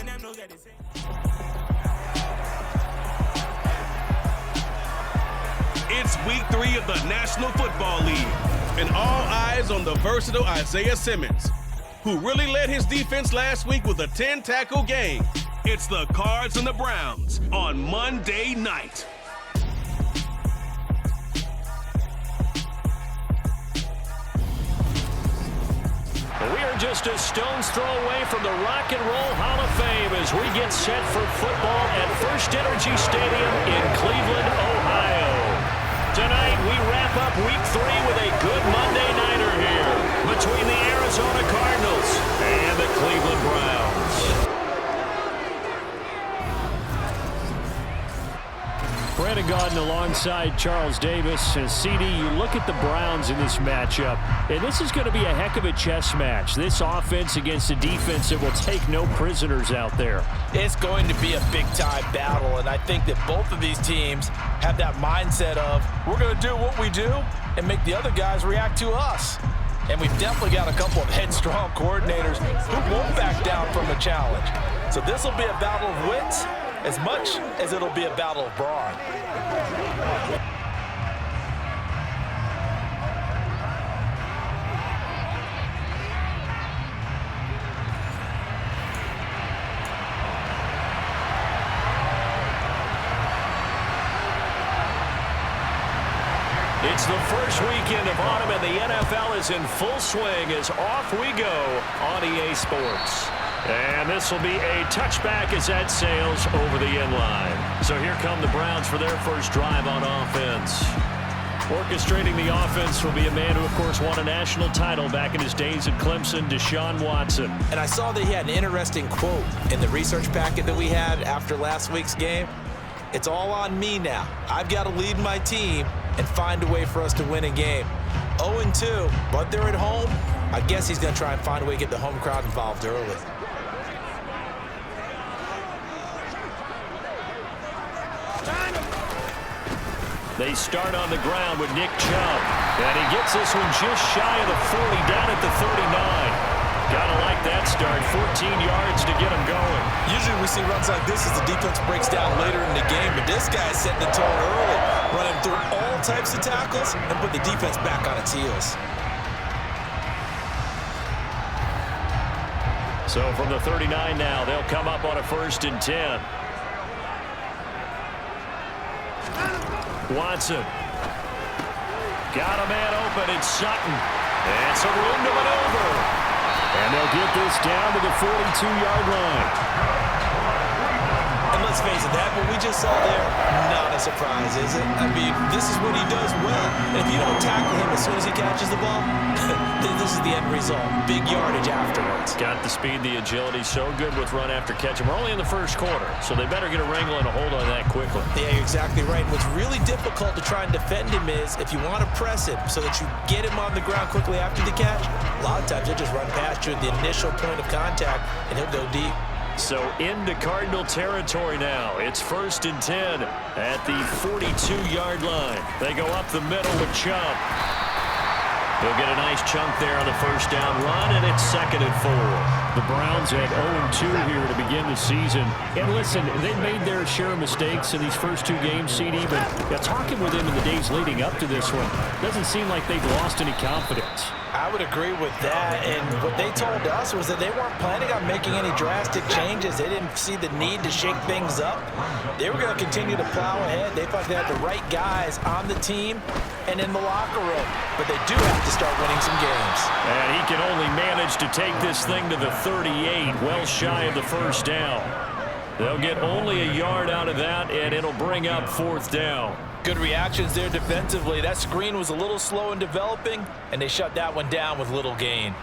It's week 3 of the National Football League, and all eyes on the versatile Isaiah Simmons, who really led his defense last week with a 10-tackle game. It's the Cards and the Browns on Monday night. We are just a stone's throw away from the Rock and Roll Hall of Fame as we get set for football at First Energy Stadium in Cleveland, Ohio. Tonight, we wrap up week 3 with a good Monday nighter here between the Arizona Cardinals and the Cleveland Browns. Brandon Gaudin alongside Charles Davis. And CD, you look at the Browns in this matchup, and this is going to be a heck of a chess match. This offense against a defense that will take no prisoners out there. It's going to be a big-time battle, and I think that both of these teams have that mindset of, we're going to do what we do and make the other guys react to us. And we've definitely got a couple of headstrong coordinators who won't back down from the challenge. So this will be a battle of wits as much as it'll be a battle of brawn. It's the first weekend of autumn, and the NFL is in full swing as off we go on EA Sports. And this will be a touchback as that sails over the end line. So here come the Browns for their first drive on offense. Orchestrating the offense will be a man who, of course, won a national title back in his days at Clemson, Deshaun Watson. And I saw that he had an interesting quote in the research packet that we had after last week's game. It's all on me now. I've got to lead my team and find a way for us to win a game. 0-2, but they're at home. I guess he's going to try and find a way to get the home crowd involved early. They start on the ground with Nick Chubb. And he gets this one just shy of the 40, down at the 39. Gotta like that start. 14 yards to get him going. Usually we see runs like this as the defense breaks down later in the game, but this guy's setting the tone early, running through all types of tackles and put the defense back on its heels. So from the 39 now, they'll come up on a 1st and 10. Watson. Got a man open. It's Sutton. And some room to maneuver. And they'll get this down to the 42-yard line. And let's face it, that what we just saw there, not a surprise, is it? I mean, this is what he does well. And if you don't tackle him as soon as he catches the ball, this is the end result. Big yardage afterwards. Got the speed, the agility, so good with run after catch. And we're only in the first quarter, so they better get a wrangle and a hold on that quickly. Yeah, you're exactly right. What's really difficult to try and defend him is if you want to press him so that you get him on the ground quickly after the catch, a lot of times he'll just run past you at the initial point of contact, and he'll go deep. So into Cardinal territory now. It's 1st and 10 at the 42-yard line. They go up the middle with Chubb. He'll get a nice chunk there on the first down run, and it's 2nd and 4. The Browns at 0-2 here to begin the season. And listen, they've made their share of mistakes in these first 2 games, CD, but talking with them in the days leading up to this one, doesn't seem like they've lost any confidence. I would agree with that, and what they told us was that they weren't planning on making any drastic changes. They didn't see the need to shake things up. They were going to continue to plow ahead. They thought they had the right guys on the team and in the locker room, but they do have to start winning some games. And he can only manage to take this thing to the 38, well shy of the first down. They'll get only a yard out of that, and it'll bring up 4th down. Good reactions there defensively. That screen was a little slow in developing, and they shut that one down with little gain.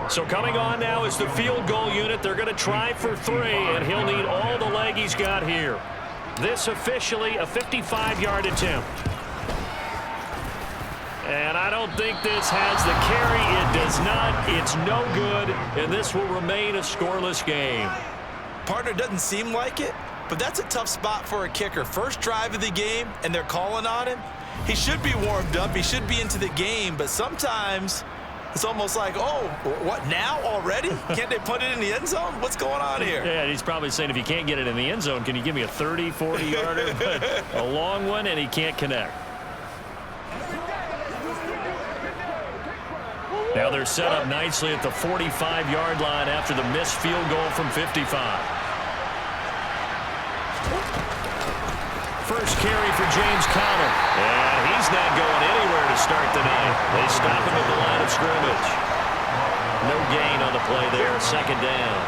So coming on now is the field goal unit. They're going to try for 3, and he'll need all the leg he's got here. This officially a 55-yard attempt. And I don't think this has the carry. It does not. It's no good, and this will remain a scoreless game. Partner, doesn't seem like it, but that's a tough spot for a kicker. First drive of the game, and they're calling on him. He should be warmed up. He should be into the game, but sometimes It's almost like, oh, what, now already? Can't they put it in the end zone? What's going on here? Yeah, he's probably saying, if you can't get it in the end zone, can you give me a 30, 40-yarder? But a long one, and he can't connect. Now they're set up nicely at the 45-yard line after the missed field goal from 55. First carry for James Conner. And he's not going anywhere to start the night. They stop him at the line of scrimmage. No gain on the play there. Second down.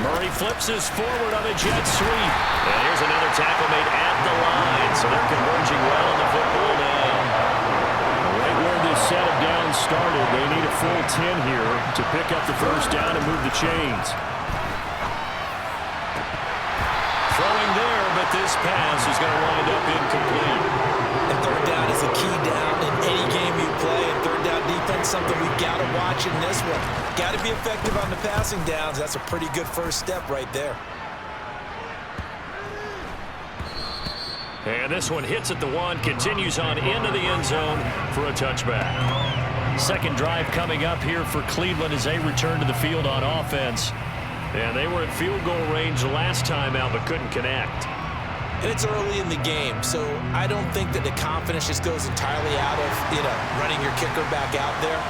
Murray flips his forward on a jet sweep. And here's another tackle made at the line. So they're converging well on the football now. Right where this set of downs started, they need a full 10 here to pick up the first down and move the chains. Throwing there, but this pass is going to wind up incomplete. And third down is a key down in any game you play. And third down defense, something we've got to watch in this one. Got to be effective on the passing downs. That's a pretty good first step right there. And this one hits at the one, continues on into the end zone for a touchback. Second drive coming up here for Cleveland as they return to the field on offense. And they were at field goal range last time out, but couldn't connect. And it's early in the game, so I don't think that the confidence just goes entirely out of, running your kicker back out there.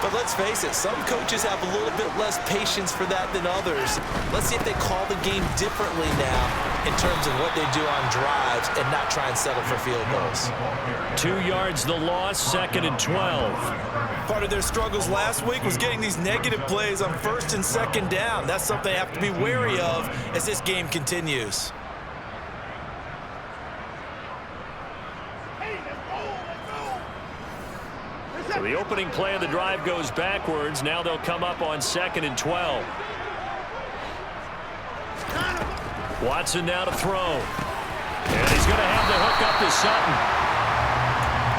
But let's face it, some coaches have a little bit less patience for that than others. Let's see if they call the game differently now in terms of what they do on drives and not try and settle for field goals. 2 yards the loss, second and 12. Part of their struggles last week was getting these negative plays on first and second down. That's something they have to be wary of as this game continues. So the opening play of the drive goes backwards. Now they'll come up on second and 12. Watson now to throw. And he's going to have the hook up to Sutton.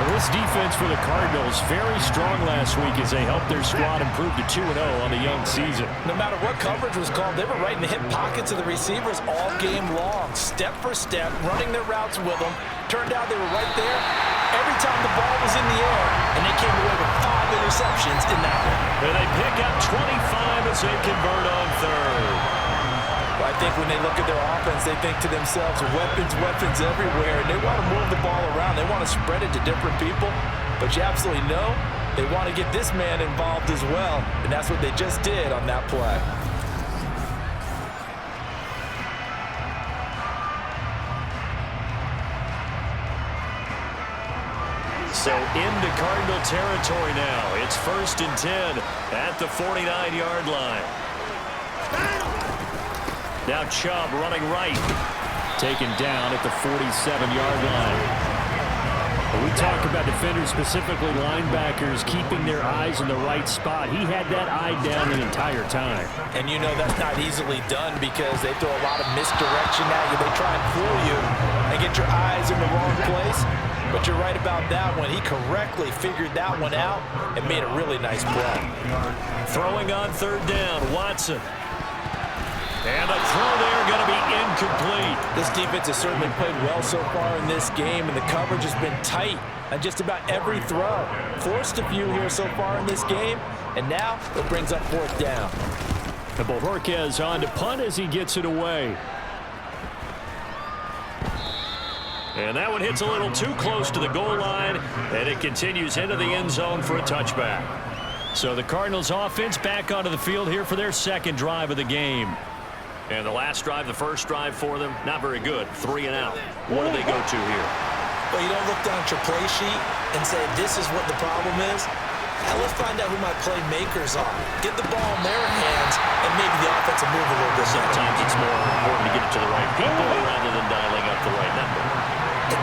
Well, this defense for the Cardinals, very strong last week as they helped their squad improve to 2-0 on the young season. No matter what coverage was called, they were right in the hip pockets of the receivers all game long, step for step, running their routes with them. Turned out they were right there every time the ball was in the air, and they came away with 5 interceptions in that one. And they pick up 25 as they convert on third. Well, I think when they look at their offense, they think to themselves, weapons, weapons everywhere, and they want to move the ball around. They want to spread it to different people, but you absolutely know they want to get this man involved as well, and that's what they just did on that play. So into Cardinal territory now. It's first and 10 at the 49-yard line. Now Chubb running right. Taken down at the 47-yard line. When we talk about defenders, specifically linebackers, keeping their eyes in the right spot. He had that eye down the entire time. And you know that's not easily done because they throw a lot of misdirection at you. They try and fool you and get your eyes in the wrong place. But you're right about that one. He correctly figured that one out and made a really nice play. Throwing on third down, Watson. And the throw there going to be incomplete. This defense has certainly played well so far in this game, and the coverage has been tight on just about every throw. Forced a few here so far in this game, and now it brings up fourth down. And Bojorquez on to punt as he gets it away. And that one hits a little too close to the goal line, and it continues into the end zone for a touchback. So the Cardinals offense back onto the field here for their second drive of the game. And the last drive, the first drive for them, not very good. 3 and out. What do they go to here? Well, you don't look down at your play sheet and say, this is what the problem is. Now let's find out who my playmakers are. Get the ball in their hands, and maybe the offense will move a little bit. Sometimes it's more important to get it to the right people rather than dialing up the right number.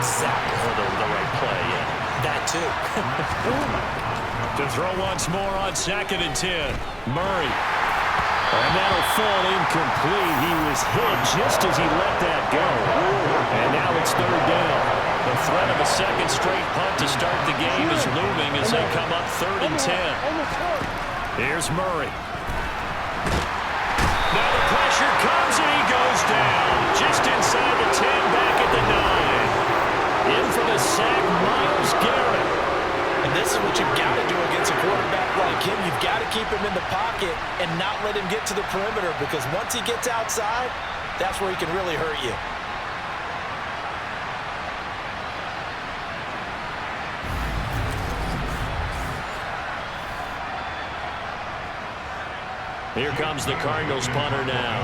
Exactly. Or the right play, yeah. That too. To throw once more on second and 10. Murray. And that'll fall incomplete. He was hit just as he let that go. And now it's third down. The threat of a second straight punt to start the game is looming as they come up third and 10. Here's Murray. Now the pressure comes and he goes down. just inside the 10, back at the 9. In for the sack, Myles Garrett. And this is what you've got to do against a quarterback like him. You've got to keep him in the pocket and not let him get to the perimeter, because once he gets outside, that's where he can really hurt you. Here comes the Cardinals punter now,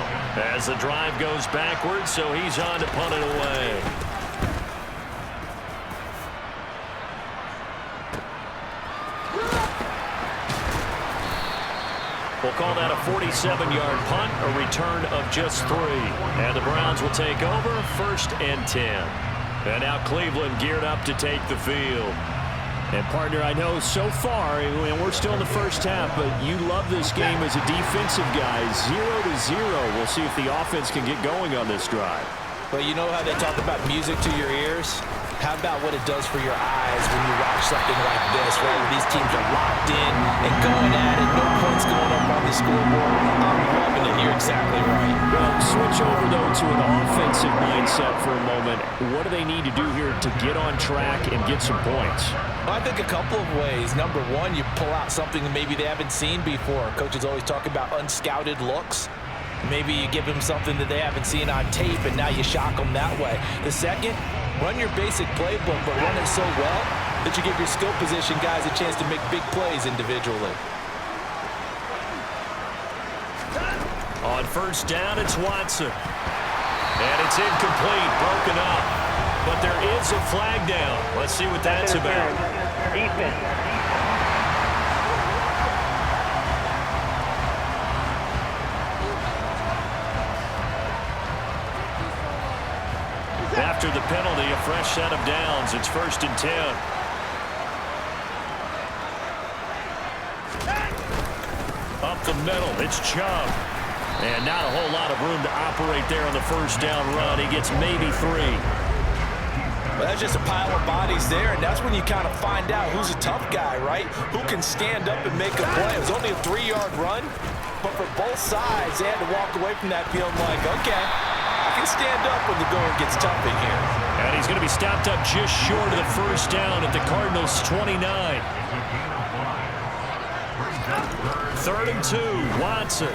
as the drive goes backwards, so he's on to punt it away. We'll call that a 47-yard punt, a return of just 3. And the Browns will take over, 1st and 10. And now Cleveland geared up to take the field. And, partner, I know so far, and we're still in the first half, but you love this game as a defensive guy. 0-0. We'll see if the offense can get going on this drive. Well, you know how they talk about music to your ears? How about what it does for your eyes when you watch something like this, right? Where these teams are locked in and going at it, no points going up on the scoreboard. I'm loving it. You're exactly right. Well, switch over, though, to an offensive mindset for a moment. What do they need to do here to get on track and get some points? I think a couple of ways. Number one, you pull out something that maybe they haven't seen before. Coaches always talk about unscouted looks. Maybe you give them something that they haven't seen on tape, and now you shock them that way. The second, run your basic playbook, but run it so well that you give your skill position guys a chance to make big plays individually. On 1st down, it's Watson. And it's incomplete, broken up. But there is a flag down. Let's see what that's about. Defense. After the penalty, a fresh set of downs. It's 1st and 10. Up the middle, it's Chubb. And not a whole lot of room to operate there on the 1st down run. He gets maybe 3. Well, that's just a pile of bodies there, and that's when you kind of find out who's a tough guy, right? Who can stand up and make a play. It was only a 3-yard run, but for both sides, they had to walk away from that feeling like, okay, I can stand up when the going gets tough in here. And he's going to be stopped up just short of the 1st down at the Cardinals' 29. 3rd and 2, Watson.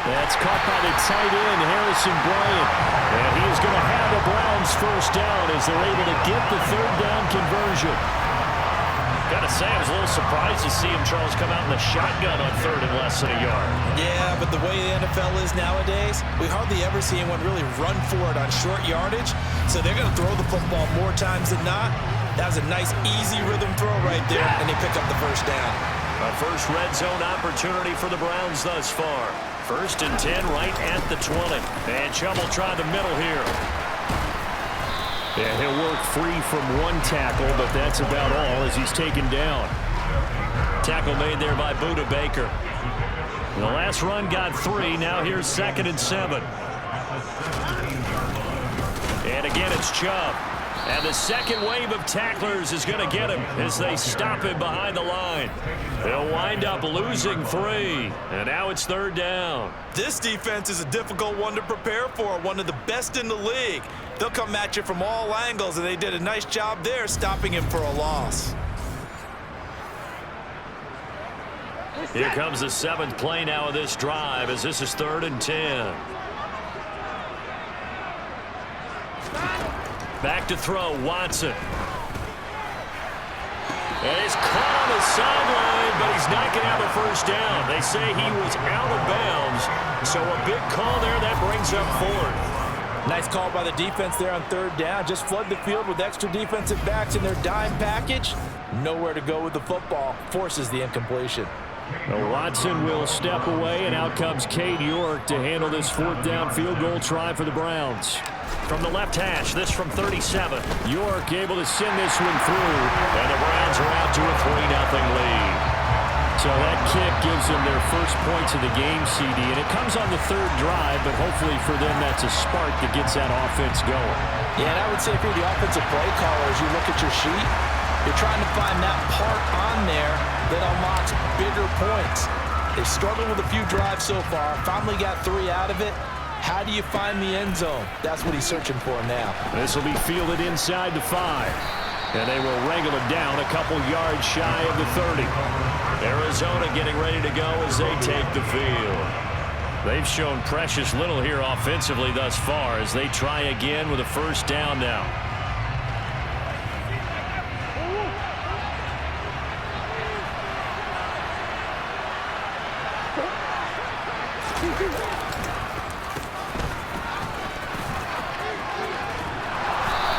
That's caught by the tight end, Harrison Bryant. And he is going to have the Browns' 1st down as they're able to get the 3rd down conversion. Got to say, I was a little surprised to see him, Charles, come out in the shotgun on 3rd and less than a yard. Yeah, but the way the NFL is nowadays, we hardly ever see anyone really run for it on short yardage. So they're going to throw the football more times than not. That was a nice, easy rhythm throw right there, and they pick up the 1st down. A first red zone opportunity for the Browns thus far. 1st and 10 right at the 20. And Chubb will try the middle here. Yeah, he'll work free from one tackle, but that's about all as he's taken down. Tackle made there by Buda Baker. The last run got 3. Now here's 2nd and 7. And again, it's Chubb. And the second wave of tacklers is going to get him as they stop him behind the line. They'll wind up losing 3. And now it's 3rd down. This defense is a difficult one to prepare for, one of the best in the league. They'll come at you from all angles, and they did a nice job there stopping him for a loss. Here comes the 7th play now of this drive as this is 3rd and 10. Back to throw, Watson. And he's caught on the sideline, but he's not going to have a 1st down. They say he was out of bounds, so a big call there that brings up 4th. Nice call by the defense there on 3rd down. Just flood the field with extra defensive backs in their dime package. Nowhere to go with the football. Forces the incompletion. Well, Watson will step away, and out comes Cade York to handle this 4th down field goal try for the Browns. From the left hash, this from 37. York able to send this one through. And the Browns are out to a 3-0 lead. So that kick gives them their first points of the game, CD, and it comes on the 3rd drive, but hopefully for them that's a spark that gets that offense going. Yeah, and I would say if you're the offensive play caller, as you look at your sheet, you're trying to find that part on there that unlocks bigger points. They've struggled with a few drives so far, finally got 3 out of it. How do you find the end zone? That's what he's searching for now. This will be fielded inside the 5. And they will wrangle it down a couple yards shy of the 30. Arizona getting ready to go as they take the field. They've shown precious little here offensively thus far as they try again with a first down now.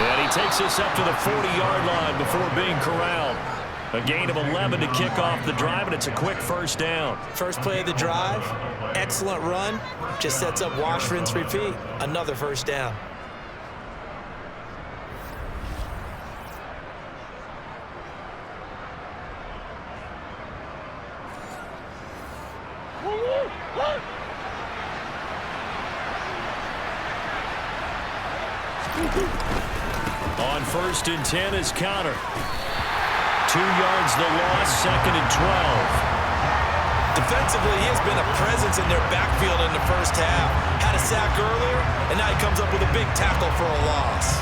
And he takes us up to the 40-yard line before being corralled. A gain of 11 to kick off the drive, and it's a quick first down. First play of the drive, excellent run. Just sets up wash, rinse, repeat. Another first down. On first and 10 is Connor. 2 yards the loss, 2nd and 12. Defensively, he has been a presence in their backfield in the first half. Had a sack earlier, and now he comes up with a big tackle for a loss.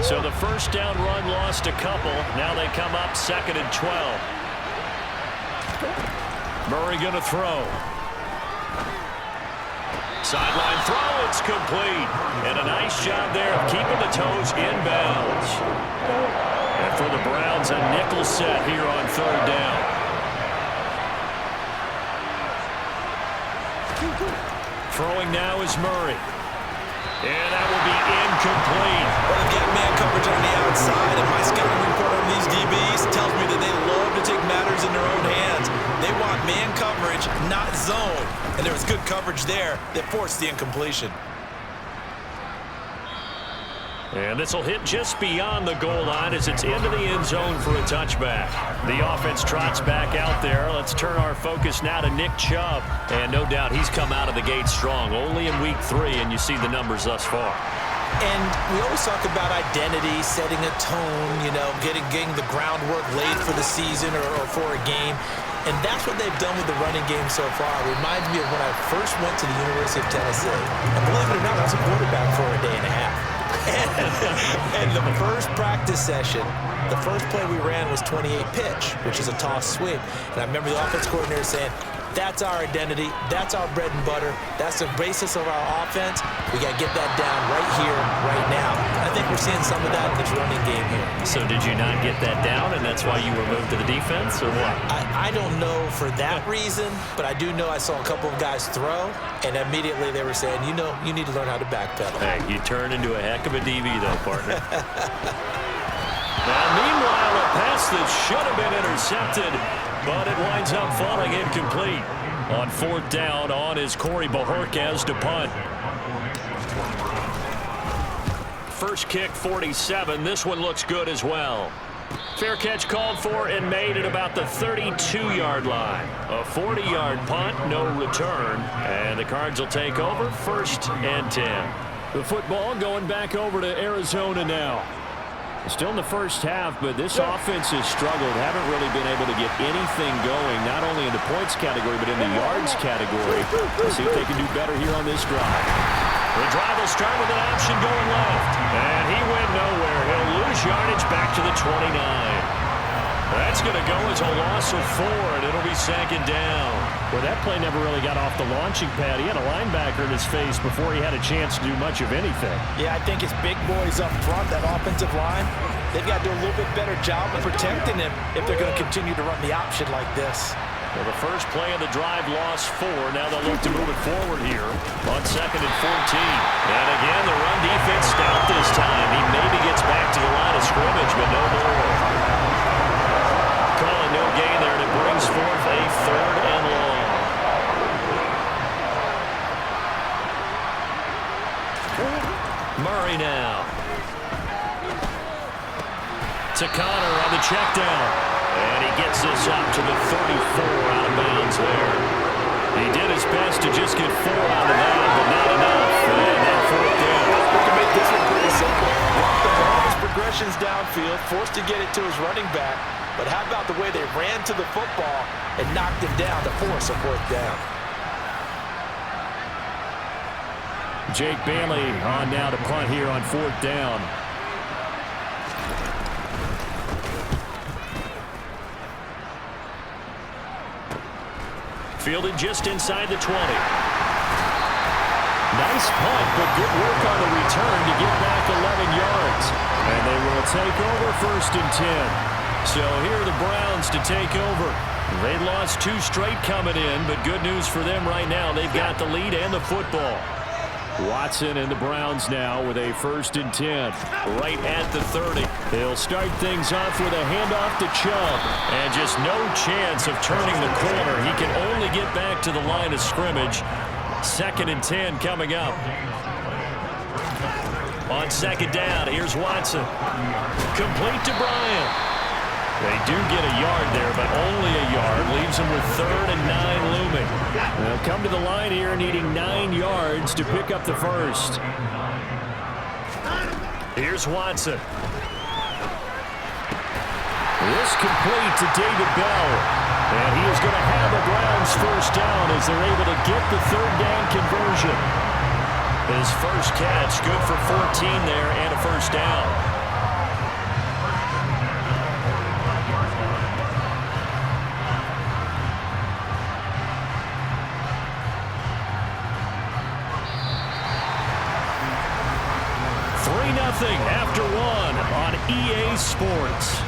So the first down run lost a couple. Now they come up 2nd and 12. Murray going to throw. Sideline throw, it's complete. And a nice job there of keeping the toes inbounds. And for the Browns, a nickel set here on 3rd down. Throwing now is Murray. And that will be incomplete. Well, they've got man coverage on the outside, and my scouting report on these DBs tells me that they love to take matters in their own hands. They want man coverage, not zone. And there was good coverage there that forced the incompletion. And this will hit just beyond the goal line as it's into the end zone for a touchback. The offense trots back out there. Let's turn our focus now to Nick Chubb. And no doubt he's come out of the gate strong. Only in week 3, and you see the numbers thus far. And we always talk about identity, setting a tone, you know, getting the groundwork laid for the season or for a game. And that's what they've done with the running game so far. It reminds me of when I first went to the University of Tennessee. And believe it or not, I was a quarterback for a day and a half. And the first practice session, the first play we ran was 28 pitch, which is a toss sweep. And I remember the offense coordinator saying, that's our identity, that's our bread and butter, that's the basis of our offense. We got to get that down right here, right now. I think we're seeing some of that in this running game here. So did you not get that down, and that's why you were moved to the defense, or what? I don't know for that reason, but I do know I saw a couple of guys throw, and immediately they were saying, you know, you need to learn how to backpedal. Hey, you turn into a heck of a DB, though, partner. Now, meanwhile, a pass that should have been intercepted, but it winds up falling incomplete. On 4th down, on is Corey Bojorquez to punt. First kick, 47. This one looks good as well. Fair catch called for and made at about the 32-yard line. A 40-yard punt, no return. And the Cards will take over 1st and 10. The football going back over to Arizona now. Still in the first half, but this offense has struggled. Haven't really been able to get anything going, not only in the points category, but in the yards category. Let's see if they can do better here on this drive. The drive will start with an option going left. And he went nowhere. He'll lose yardage back to the 29. That's going to go as a loss of 4, and it'll be 2nd down. Well, that play never really got off the launching pad. He had a linebacker in his face before he had a chance to do much of anything. Yeah, I think his big boys up front, that offensive line, they've got to do a little bit better job of protecting him if they're going to continue to run the option like this. Well, the first play of the drive lost 4. Now they'll look to move it forward here on 2nd and 14. And again, the run defense stout this time. He maybe gets back to the line of scrimmage, but no more. Calling no gain there, and it brings forth a 3rd and long. Murray now. To Connor on the check down. And he gets this up to the 34 out of bounds there. He did his best to just get 4 out of that, but not enough. And that 4th down. We can make this one pretty simple. Blocked the ball, his progressions downfield, forced to get it to his running back. But how about the way they ran to the football and knocked him down to force a fourth down? Jake Bailey on now to punt here on fourth down. Fielded just inside the 20. Nice punt, but good work on the return to get back 11 yards. And they will take over 1st and 10. So here are the Browns to take over. They lost 2 straight coming in, but good news for them right now. They've got the lead and the football. Watson and the Browns now with a 1st and 10. Right at the 30. They'll start things off with a handoff to Chubb. And just no chance of turning the corner. He can only get back to the line of scrimmage. 2nd and 10 coming up. On 2nd down, here's Watson. Complete to Bryant. They do get a yard there, but only a yard. Leaves them with 3rd and 9 looming. They'll come to the line here needing 9 yards to pick up the 1st. Here's Watson. This complete to David Bell. And he is going to have a Browns 1st down as they're able to get the 3rd down conversion. His first catch, good for 14 there and a 1st down. After 1 on EA Sports.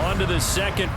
On to the 2nd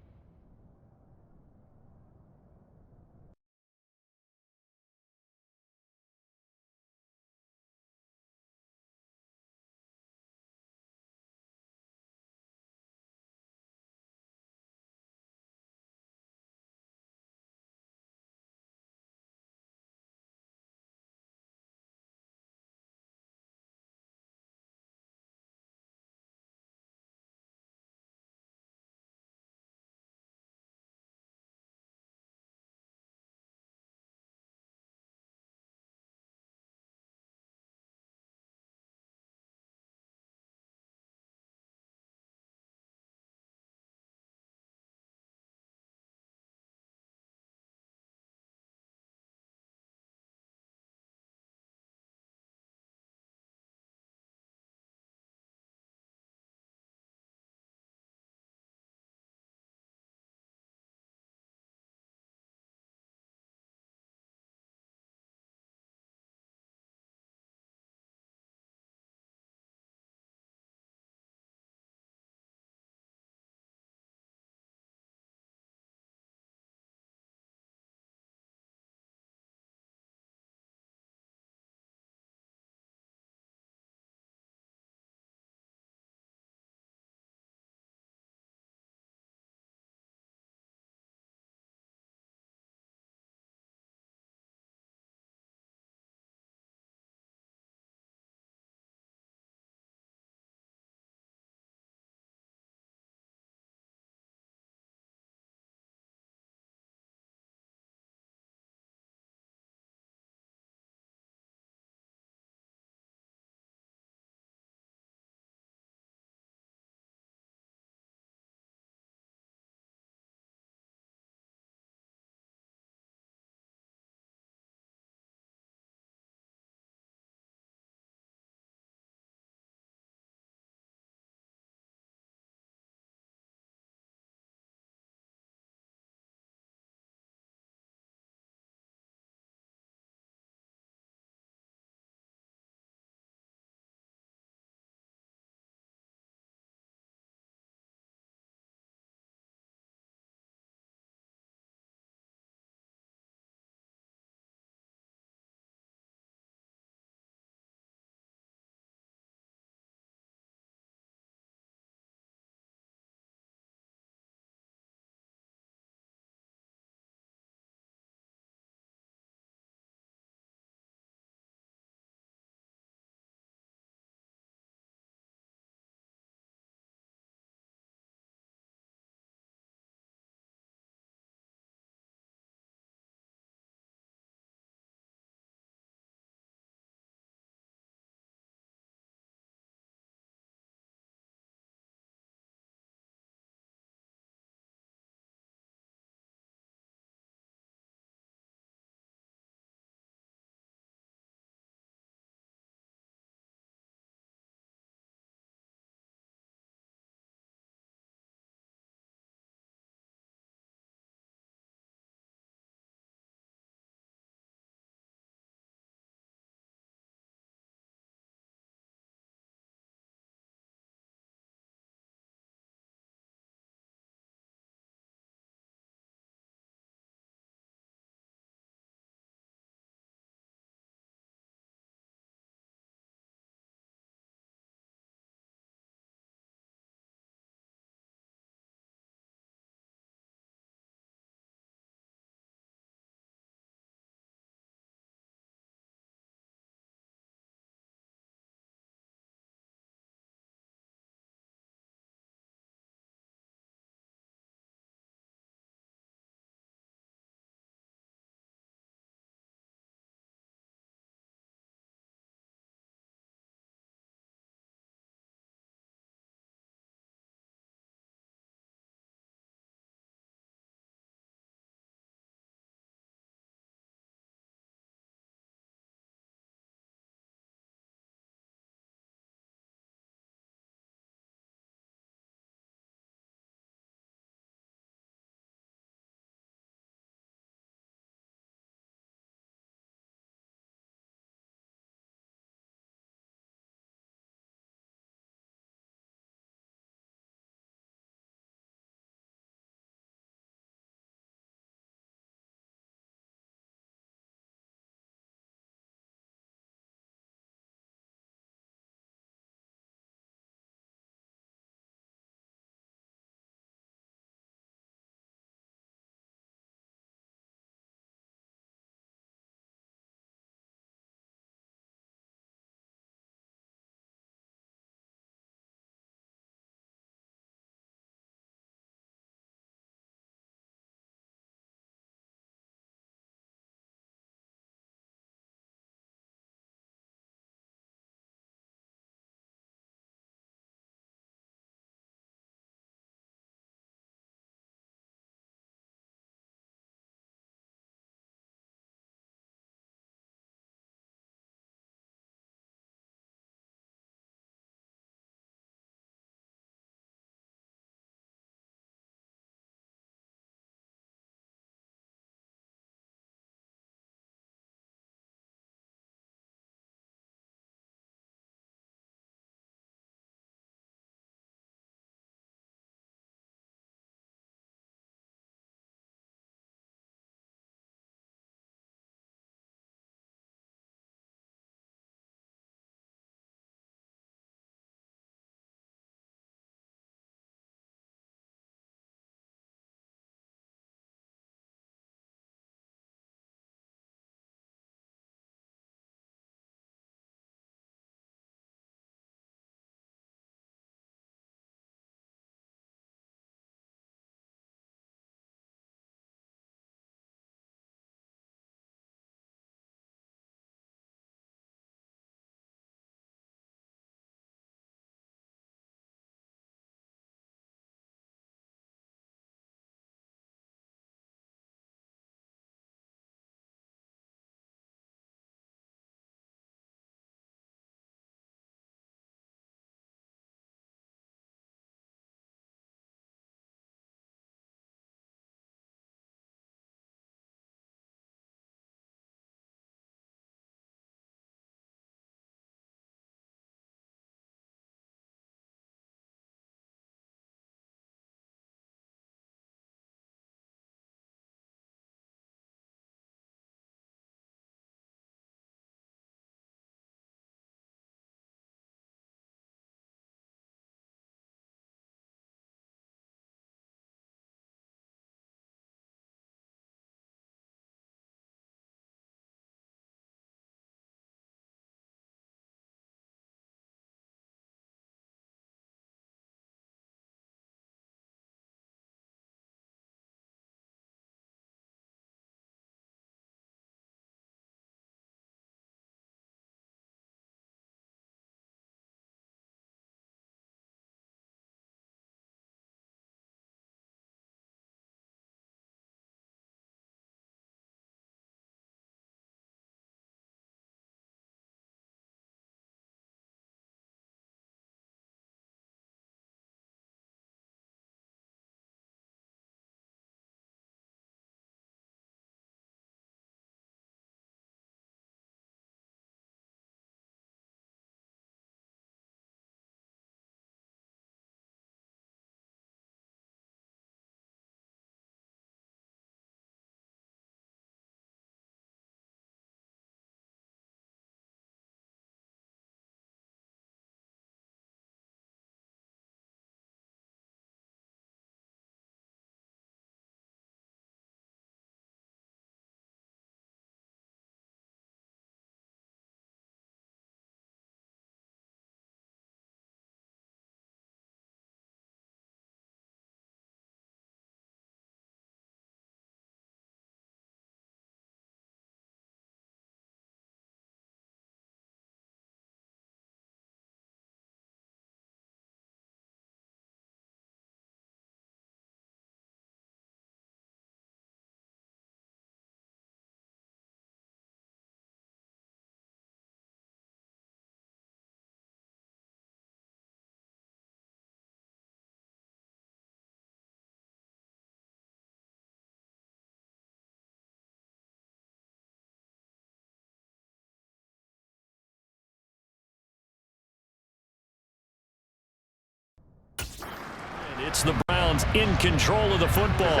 It's the Browns in control of the football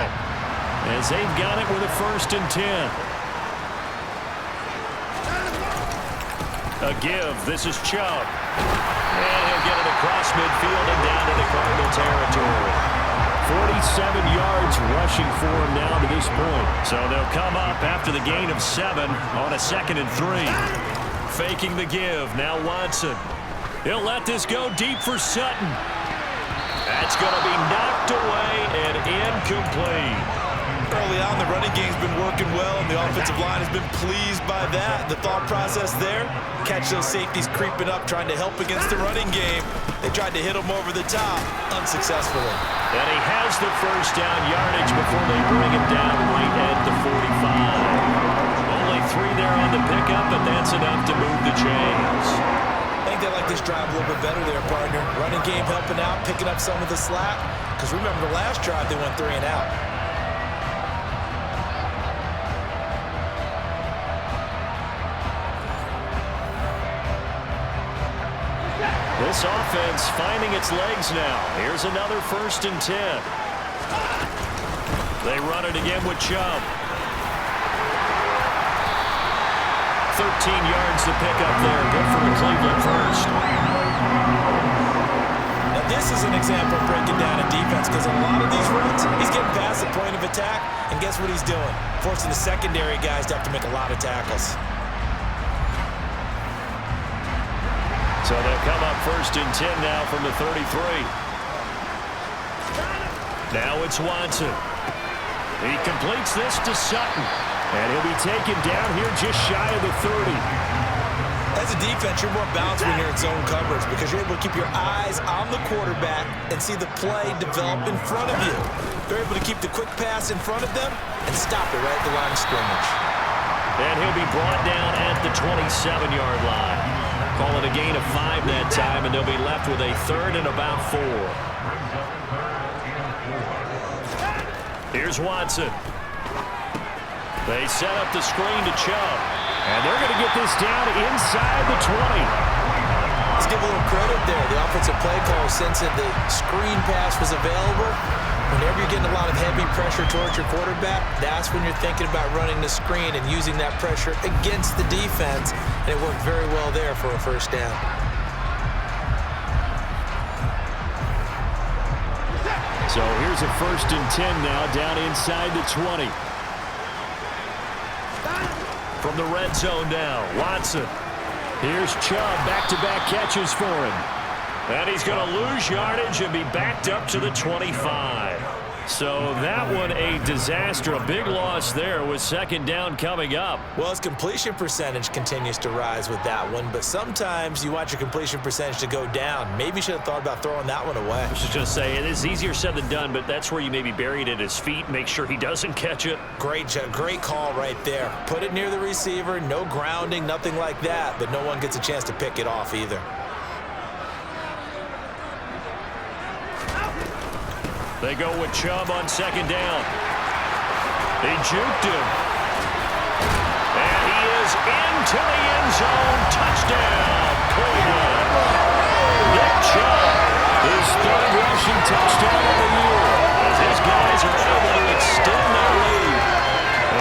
as they've got it with a 1st and 10. A give. This is Chubb. And he'll get it across midfield and down into Cardinal territory. 47 yards rushing for him now to this point. So they'll come up after the gain of 7 on a 2nd and 3. Faking the give. Now Watson. He'll let this go deep for Sutton. That's going to be knocked away and incomplete. Early on, the running game's been working well, and the offensive line has been pleased by that. The thought process there, catch those safeties creeping up, trying to help against the running game. They tried to hit him over the top, unsuccessfully. And he has the 1st down yardage before they bring him down right at the 45. Only 3 there on the pickup, but that's enough to move the chains. I think they like this drive a little bit better there, partner. Running game helping out, picking up some of the slack. Because remember, the last drive, they went 3 and out. This offense finding its legs now. Here's another 1st and 10. They run it again with Chubb. 13 yards to pick up there. Good for the Cleveland 1st. Now this is an example of breaking down a defense, because in a lot of these runs, he's getting past the point of attack, and guess what he's doing? Forcing the secondary guys to have to make a lot of tackles. So they'll come up 1st and 10 now from the 33. Now it's Watson. He completes this to Sutton. And he'll be taken down here just shy of the 30. As a defense, you're more balanced when you're in zone coverage, because you're able to keep your eyes on the quarterback and see the play develop in front of you. They're able to keep the quick pass in front of them and stop it right at the line of scrimmage. And he'll be brought down at the 27-yard line. Call it a gain of 5 that time, and they'll be left with a 3rd and about 4. Here's Watson. They set up the screen to Chubb. And they're going to get this down inside the 20. Let's give a little credit there. The offensive play caller sensed that the screen pass was available. Whenever you're getting a lot of heavy pressure towards your quarterback, that's when you're thinking about running the screen and using that pressure against the defense. And it worked very well there for a 1st down. So here's a 1st and 10 now down inside the 20. From the red zone now, Watson. Here's Chubb, back-to-back catches for him. And he's going to lose yardage and be backed up to the 25. So that one a disaster. A big loss there with 2nd down coming up. Well, his completion percentage continues to rise with that one, but sometimes you want your completion percentage to go down. Maybe you should have thought about throwing that one away. I was just going to say, it is easier said than done, but that's where you maybe bury it at his feet. Make sure he doesn't catch it. Great call right there. Put it near the receiver, no grounding, nothing like that, but no one gets a chance to pick it off either. They go with Chubb on 2nd down. He juked him. And he is into the end zone. Touchdown, Cleveland. Nick Chubb, his 3rd rushing touchdown of the year, as his guys are able to extend their lead.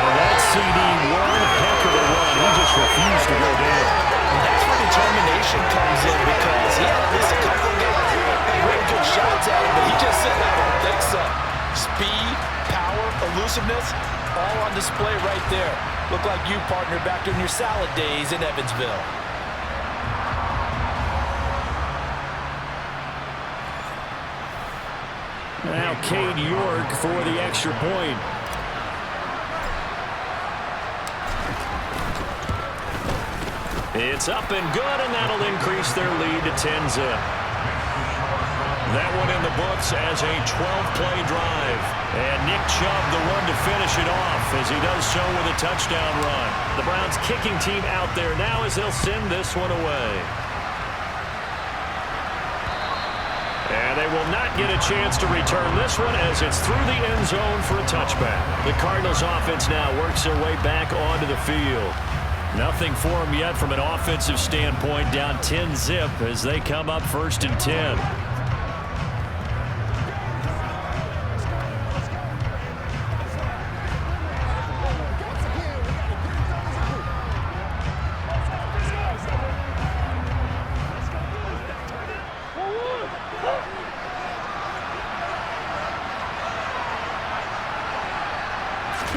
And that CD, one heck of a run. He just refused to go down. And that's where determination comes in, because he had at least a couple of guys really good shots at him, but he just said, I don't think so. Speed, power, elusiveness, all on display right there. Look like you, partner, back in your salad days in Evansville. Now Cade York for the extra point. It's up and good, and that'll increase their lead to 10-zip. That one in the books as a 12-play drive. And Nick Chubb, the one to finish it off, as he does so with a touchdown run. The Browns kicking team out there now as they'll send this one away. And they will not get a chance to return this one as it's through the end zone for a touchback. The Cardinals offense now works their way back onto the field. Nothing for them yet from an offensive standpoint, down 10-zip as they come up 1st and 10.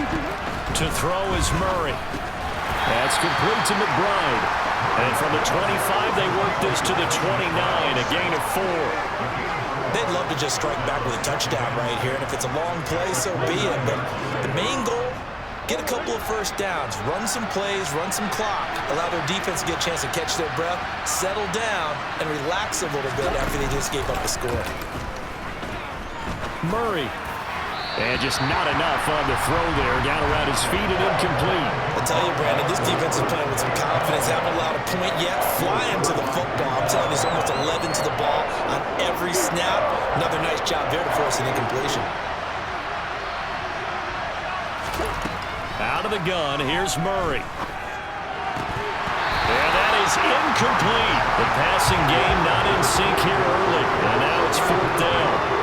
To throw is Murray. That's complete to McBride. And from the 25, they work this to the 29, a gain of 4. They'd love to just strike back with a touchdown right here, and if it's a long play, so be it. But the main goal, get a couple of first downs, run some plays, run some clock, allow their defense to get a chance to catch their breath, settle down, and relax a little bit after they just gave up the score. Murray. And just not enough on the throw there. Down around his feet and incomplete. I'll tell you, Brandon, this defense is playing with some confidence. Haven't allowed a point yet. Flying to the football. I'm telling you, there's almost 11 to the ball on every snap. Another nice job there to force an incompletion. Out of the gun, here's Murray. And that is incomplete. The passing game not in sync here early. And now it's 4th down.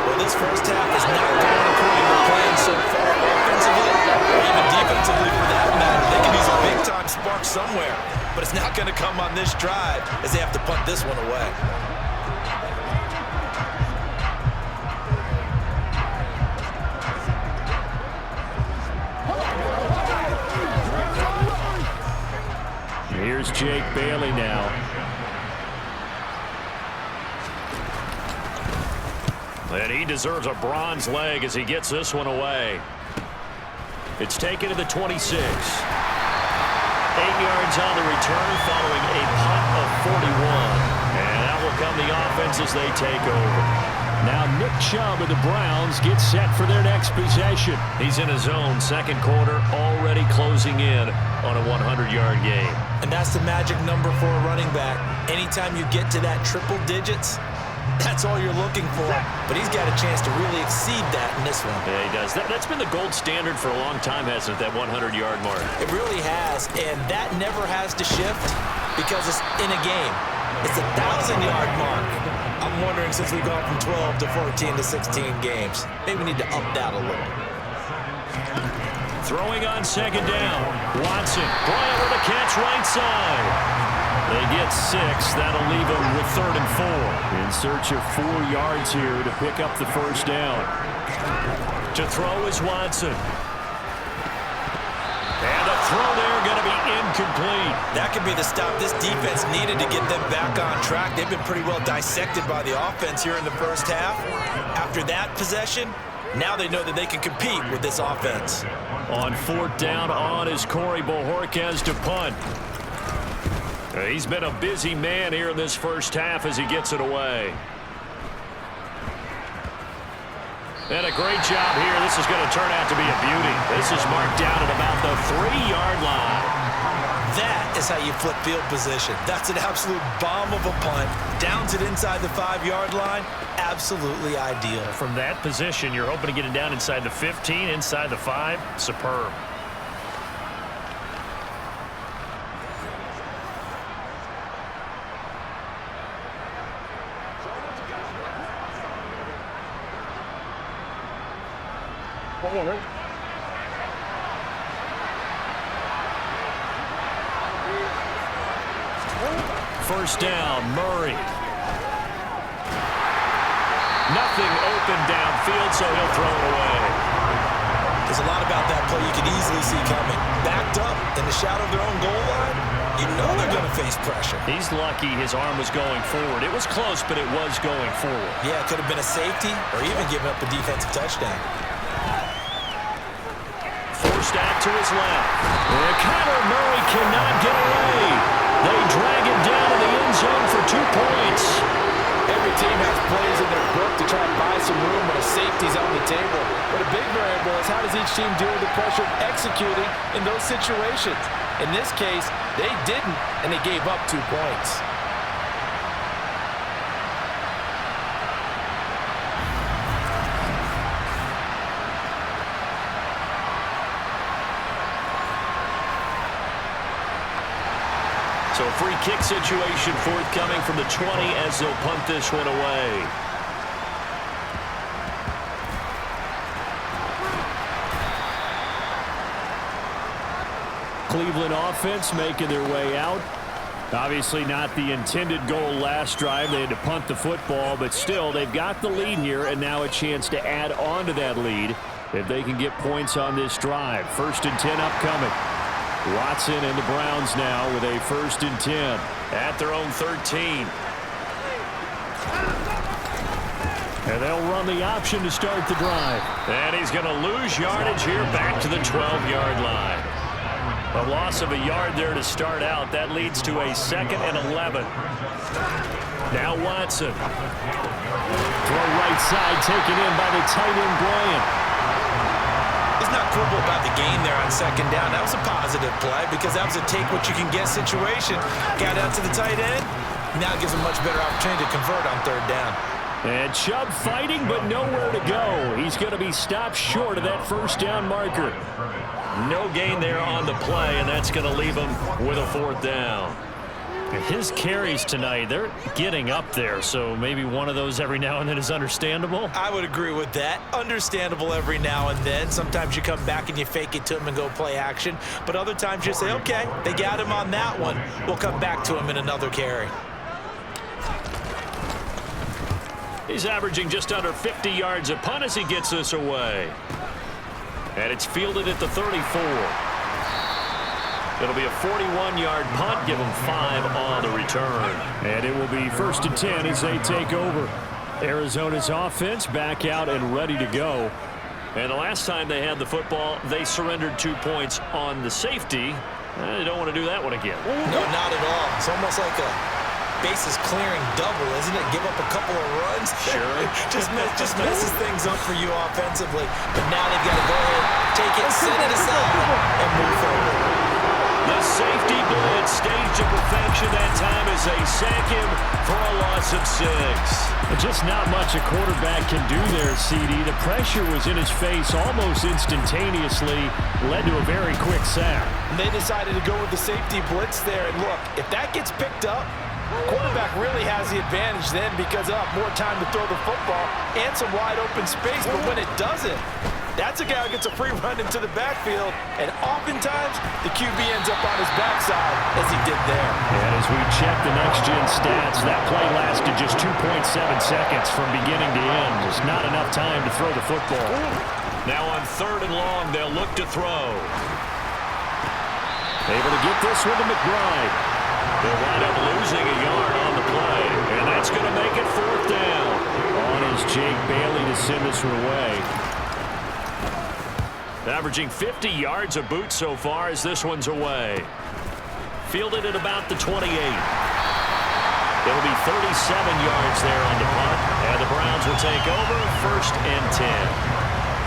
Well, this first half is not going according to plan so far, offensively or even defensively for that matter. They can use a big-time spark somewhere, but it's not going to come on this drive as they have to punt this one away. Here's Jake Bailey now. And he deserves a bronze leg as he gets this one away. It's taken to the 26. 8 yards on the return following a punt of 41. And out will come the offense as they take over. Now Nick Chubb of the Browns gets set for their next possession. He's in his own second quarter, already closing in on a 100-yard game. And that's the magic number for a running back. Anytime you get to that triple digits, that's all you're looking for. But he's got a chance to really exceed that in this one. Yeah, he does. That's been the gold standard for a long time, hasn't it, that 100-yard mark? It really has, and that never has to shift because it's in a game. It's a 1,000-yard mark. I'm wondering, since we've gone from 12 to 14 to 16 games, maybe we need to up that a little. Throwing on second down. Watson, Bryant with a catch right side. They get 6. That'll leave them with 3rd and 4. In search of 4 yards here to pick up the first down. To throw is Watson. And the throw there going to be incomplete. That could be the stop this defense needed to get them back on track. They've been pretty well dissected by the offense here in the first half. After that possession, now they know that they can compete with this offense. On 4th down on is Corey Bojorquez to punt. He's been a busy man here in this first half as he gets it away. And a great job here. This is going to turn out to be a beauty. This is marked down at about the 3-yard line. That is how you flip field position. That's an absolute bomb of a punt. Downs it inside the 5-yard line. Absolutely ideal. From that position, you're hoping to get it down inside the 15, inside the 5. Superb. First down, Murray. Nothing open downfield, so he'll throw it away. There's a lot about that play you can easily see coming. Backed up in the shadow of their own goal line, you know they're going to face pressure. He's lucky his arm was going forward. It was close, but it was going forward. Yeah, it could have been a safety or even given up a defensive touchdown. Forced out to his left. And Kyler Murray cannot get away. They drag it down in the end zone for 2 points. Every team has plays in their book to try and buy some room when a safety's on the table. But a big variable is how does each team deal with the pressure of executing in those situations. In this case, they didn't, and they gave up 2 points. So a free kick situation forthcoming from the 20 as they'll punt this one away. Cleveland offense making their way out. Obviously not the intended goal last drive. They had to punt the football, but still they've got the lead here and now a chance to add on to that lead if they can get points on this drive. 1st and 10 upcoming. Watson and the Browns now with a 1st and 10. At their own 13. And they'll run the option to start the drive. And he's going to lose yardage here back to the 12-yard line. A loss of a yard there to start out. That leads to a 2nd and 11. Now Watson. Throw right side taken in by the tight end Bryant. He's not quibble about the gain there on 2nd down. That was a positive play because that was a take-what-you-can-get situation. Got out to the tight end. Now it gives him a much better opportunity to convert on 3rd down. And Chubb fighting, but nowhere to go. He's going to be stopped short of that 1st down marker. No gain there on the play, and that's going to leave him with a 4th down. His carries tonight, they're getting up there, so maybe one of those every now and then is understandable. I would agree with that. Understandable every now and then. Sometimes you come back and you fake it to him and go play action. But other times you say, okay, they got him on that one. We'll come back to him in another carry. He's averaging just under 50 yards a punt as he gets this away. And it's fielded at the 34. It'll be a 41-yard punt. Give him 5 on the return. And it will be 1st and 10 as they take over. Arizona's offense back out and ready to go. And the last time they had the football, they surrendered 2 points on the safety. They don't want to do that one again. No, not at all. It's almost like a bases clearing double, isn't it? Give up a couple of runs. Sure. just messes things up for you offensively. But now they've got to go ahead, take it, set it aside, and move forward. The safety blitz staged to perfection that time as they sack him for a loss of 6. Just not much a quarterback can do there, CD. The pressure was in his face almost instantaneously, led to a very quick sack. And they decided to go with the safety blitz there. And look, if that gets picked up, quarterback really has the advantage then because of more time to throw the football and some wide open space. But when it doesn't, that's a guy who gets a free run into the backfield. And oftentimes, the QB ends up on his backside as he did there. And as we check the next-gen stats, that play lasted just 2.7 seconds from beginning to end. Just not enough time to throw the football. Now on 3rd and long, they'll look to throw. Able to get this one to McBride. They'll wind up losing a yard on the play, and that's going to make it 4th down. On is Jake Bailey to send this one away. Averaging 50 yards a boot so far as this one's away. Fielded at about the 28. It'll be 37 yards there on the punt, and the Browns will take over 1st and 10.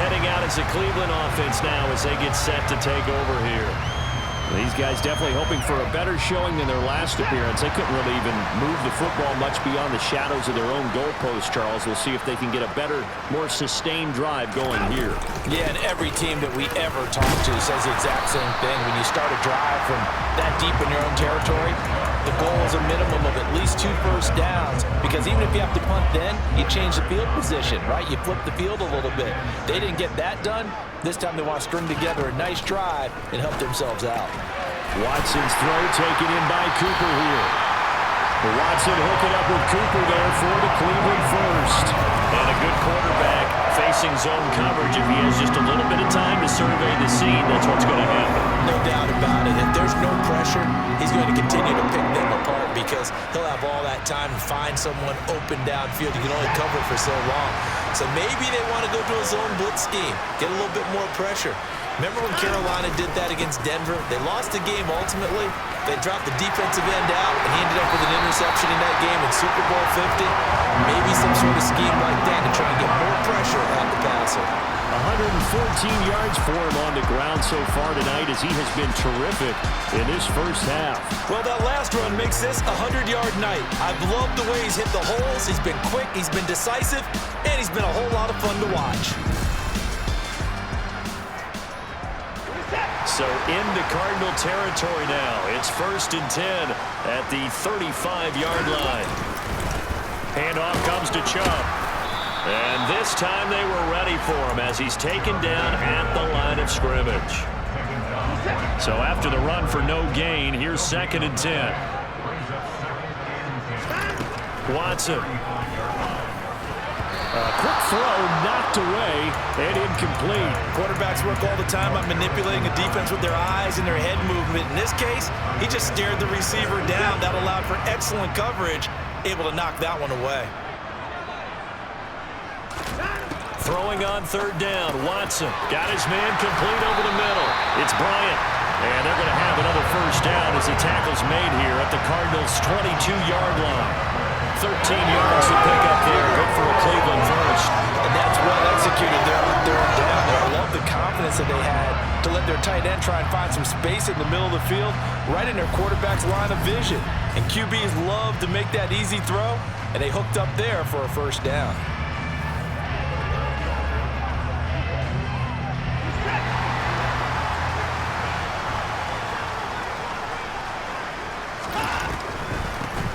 Heading out as the Cleveland offense now as they get set to take over here. These guys definitely hoping for a better showing than their last appearance. They couldn't really even move the football much beyond the shadows of their own goalpost, Charles. We'll see if they can get a better, more sustained drive going here. Yeah, and every team that we ever talk to says the exact same thing. When you start a drive from that deep in your own territory, the goal is a minimum of at least 2 first downs because even if you have to punt then, you change the field position, right? You flip the field a little bit. They didn't get that done. This time they want to string together a nice drive and help themselves out. Watson's throw taken in by Cooper here. Watson hooking up with Cooper there for the Cleveland first. And a good quarterback facing zone coverage. If he has just a little bit of time to survey the scene, that's what's going to happen. No doubt about it. If there's no pressure, he's going to continue to pick them apart because he'll have all that time to find someone open downfield. You can only cover for so long. So maybe they want to go to a zone blitz scheme, get a little bit more pressure. Remember when Carolina did that against Denver? They lost the game ultimately. They dropped the defensive end out, and he ended up with an interception in that game in Super Bowl 50. Maybe some sort of scheme like that to try and get more pressure at the passer. 114 yards for him on the ground so far tonight as he has been terrific in this first half. Well, that last run makes this a 100-yard night. I've loved the way he's hit the holes. He's been quick, he's been decisive, and he's been a whole lot of fun to watch. So into Cardinal territory now. It's 1st and 10 at the 35-yard line. Handoff comes to Chubb. And this time they were ready for him as he's taken down at the line of scrimmage. So after the run for no gain, here's 2nd and 10. Quick throw knocked away and incomplete. Quarterbacks work all the time on manipulating the defense with their eyes and their head movement. In this case, he just stared the receiver down. That allowed for excellent coverage, able to knock that one away. Throwing on third down, Watson got his man complete over the middle. It's Bryant, and they're going to have another first down as the tackle's made here at the Cardinals' 22-yard line. 13 yards to pick up there. Good for a Cleveland first. And that's well executed there on third down. I love the confidence that they had to let their tight end try and find some space in the middle of the field, right in their quarterback's line of vision. And QBs love to make that easy throw, and they hooked up there for a first down.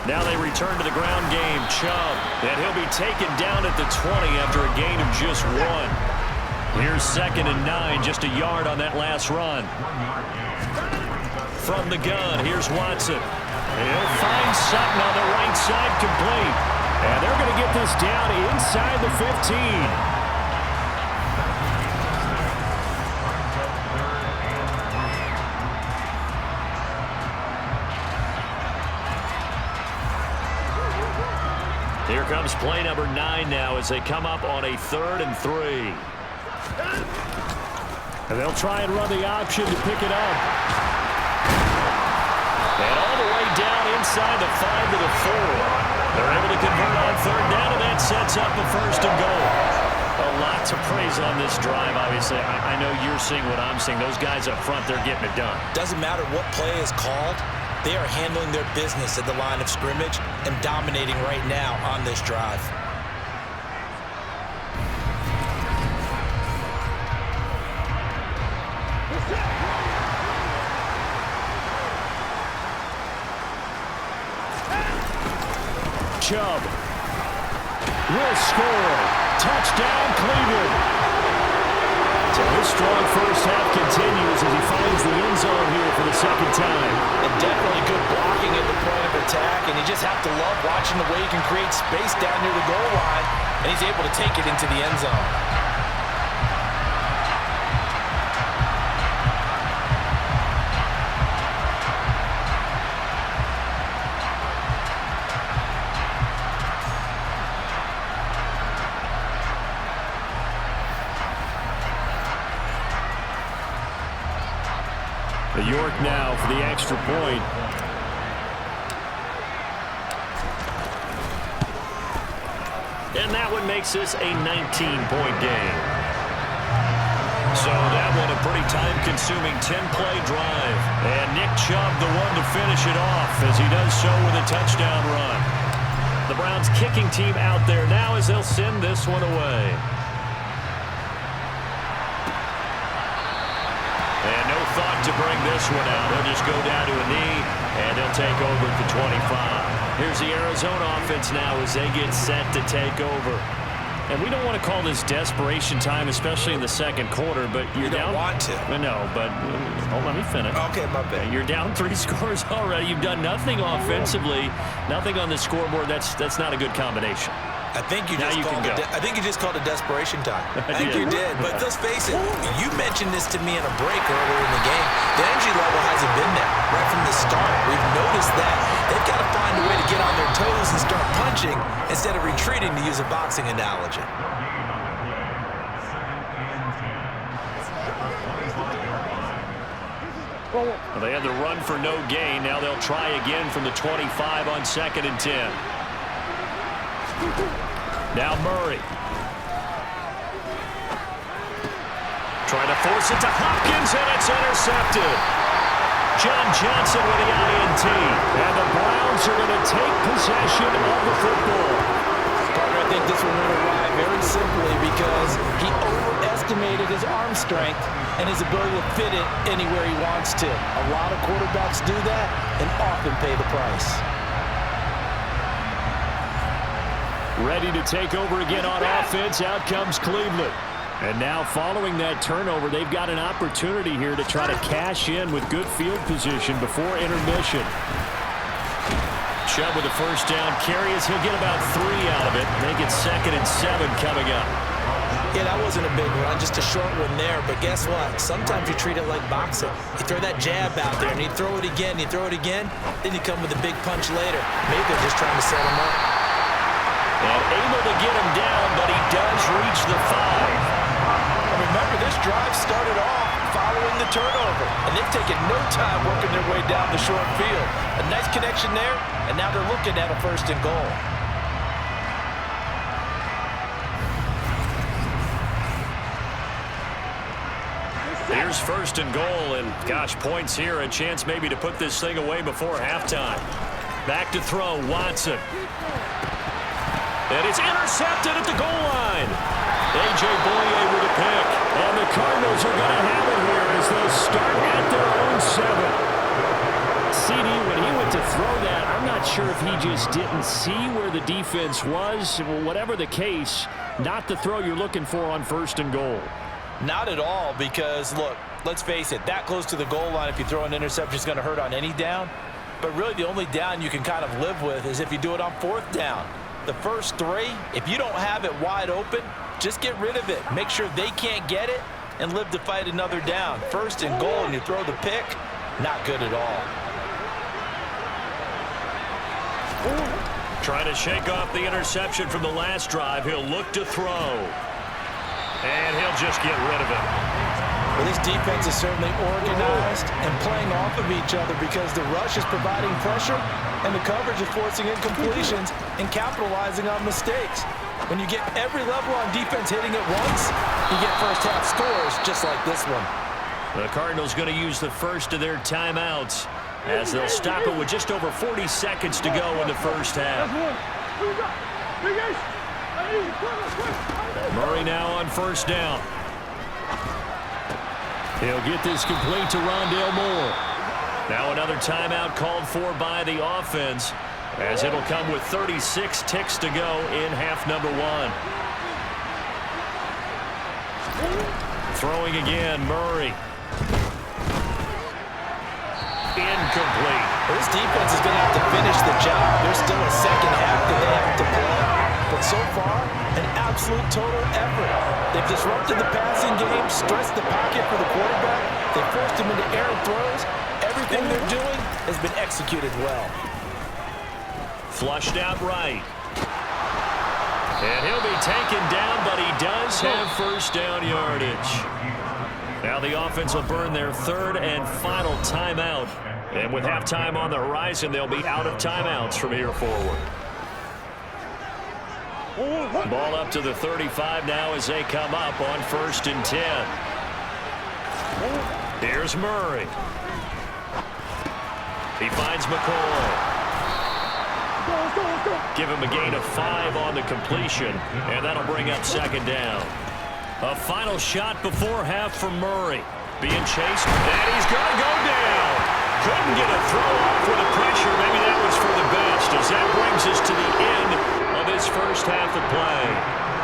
Now they return to the ground game. Chubb, and he'll be taken down at the 20 after a gain of just 1. Here's 2nd and 9, just a yard on that last run. From the gun, here's Watson. He'll find Sutton on the right side, complete. And they're going to get this down inside the 15. Here comes play number 9 now as they come up on a 3rd and 3. And they'll try and run the option to pick it up. And all the way down inside the 5 to the 4. They're able to convert on third down, and that sets up a 1st and goal. A lot to praise on this drive, obviously. I know you're seeing what I'm seeing. Those guys up front, they're getting it done. Doesn't matter what play is called. They are handling their business at the line of scrimmage and dominating right now on this drive. Chubb will score. Touchdown, Cleveland. So his strong first half continues as he finds the end zone here for the 2nd time. And definitely good blocking at the point of attack, and you just have to love watching the way he can create space down near the goal line, and he's able to take it into the end zone. York now for the extra point. And that one makes this a 19-point game. So that one a pretty time-consuming 10-play drive. And Nick Chubb the one to finish it off as he does so with a touchdown run. The Browns kicking team out there now as they'll send this one away. And no thought to bring this one out. They'll just go down to a knee, and they'll take over at the 25. Here's the Arizona offense now as they get set to take over. And we don't want to call this desperation time, especially in the 2nd quarter, but you're down. You don't want to. No, but let me finish. Okay, my bad. You're down 3 scores already. You've done nothing offensively, nothing on the scoreboard. That's not a good combination. I think you just called it desperation time. I think you did. But let's face it, you mentioned this to me in a break earlier in the game. The energy level hasn't been there right from the start. We've noticed that. They've got to find a way to get on their toes and start punching instead of retreating, to use a boxing analogy. Well, they had the run for no gain. Now they'll try again from the 25 on 2nd and 10. Now Murray. Trying to force it to Hopkins, and it's intercepted. John Johnson with the INT. And the Browns are going to take possession of the football. Carter, I think this one went awry very simply because he overestimated his arm strength and his ability to fit it anywhere he wants to. A lot of quarterbacks do that and often pay the price. Ready to take over again on offense. Out comes Cleveland. And now following that turnover, they've got an opportunity here to try to cash in with good field position before intermission. Chubb with a first down carry as he'll get about 3 out of it. Make it 2nd and 7 coming up. Yeah, that wasn't a big run, just a short one there. But guess what? Sometimes you treat it like boxing. You throw that jab out there, and you throw it again, then you come with a big punch later. Maybe they're just trying to set him up. And able to get him down, but he does reach the 5. And remember, this drive started off following the turnover, and they've taken no time working their way down the short field. A nice connection there, and now they're looking at a 1st and goal. Here's 1st and goal, and gosh, points here, a chance maybe to put this thing away before halftime. Back to throw, Watson. And it's intercepted at the goal line. A.J. Boye with a pick. And the Cardinals are going to have it here as they'll start at their own 7. CD, when he went to throw that, I'm not sure if he just didn't see where the defense was. Whatever the case, not the throw you're looking for on 1st and goal. Not at all, because, look, let's face it, that close to the goal line, if you throw an interception, is going to hurt on any down. But really, the only down you can kind of live with is if you do it on 4th down. The first 3, if you don't have it wide open, just get rid of it. Make sure they can't get it and live to fight another down. 1st and goal, and you throw the pick, not good at all. Trying to shake off the interception from the last drive. He'll look to throw. And he'll just get rid of it. Well, this defense is certainly organized and playing off of each other because the rush is providing pressure and the coverage is forcing incompletions and capitalizing on mistakes. When you get every level on defense hitting at once, you get first-half scores just like this one. The Cardinals going to use the first of their timeouts as they'll stop it with just over 40 seconds to go in the first half. Murray now on 1st down. He'll get this complete to Rondale Moore. Now another timeout called for by the offense as it'll come with 36 ticks to go in half number 1. Throwing again, Murray. Incomplete. This defense is going to have to finish the job. There's still a second half that they have to play. But so far, an absolute total effort. They've disrupted the passing game, stressed the pocket for the quarterback. They forced him into errant throws. Everything they're doing has been executed well. Flushed out right. And he'll be taken down, but he does have 1st down yardage. Now the offense will burn their 3rd and final timeout. And with halftime on the horizon, they'll be out of timeouts from here forward. Ball up to the 35 now as they come up on 1st and 10. Here's Murray. He finds McCoy. Give him a gain of 5 on the completion, and that'll bring up 2nd down. A final shot before half from Murray. Being chased, and he's going to go down. Couldn't get a throw off with the pressure. Maybe that was for the best, as that brings us to the end of this first half of play.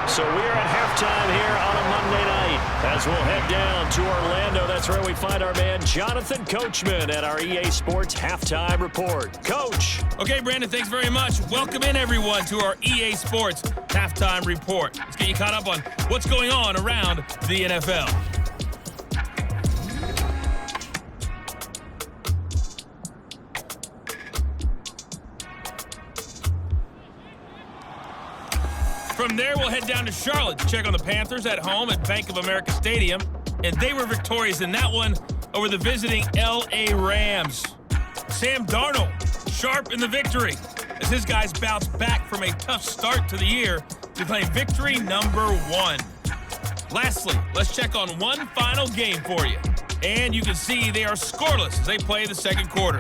So we're at halftime here on a Monday night as we'll head down to Orlando. That's where we find our man Jonathan Coachman at our EA Sports Halftime Report. Coach. Okay, Brandon, thanks very much. Welcome in, everyone, to our EA Sports Halftime Report. Let's get you caught up on what's going on around the NFL. From there, we'll head down to Charlotte to check on the Panthers at home at Bank of America Stadium. And they were victorious in that one over the visiting L.A. Rams. Sam Darnold, sharp in the victory, as his guys bounce back from a tough start to the year to claim victory number 1. Lastly, let's check on one final game for you. And you can see they are scoreless as they play the second quarter.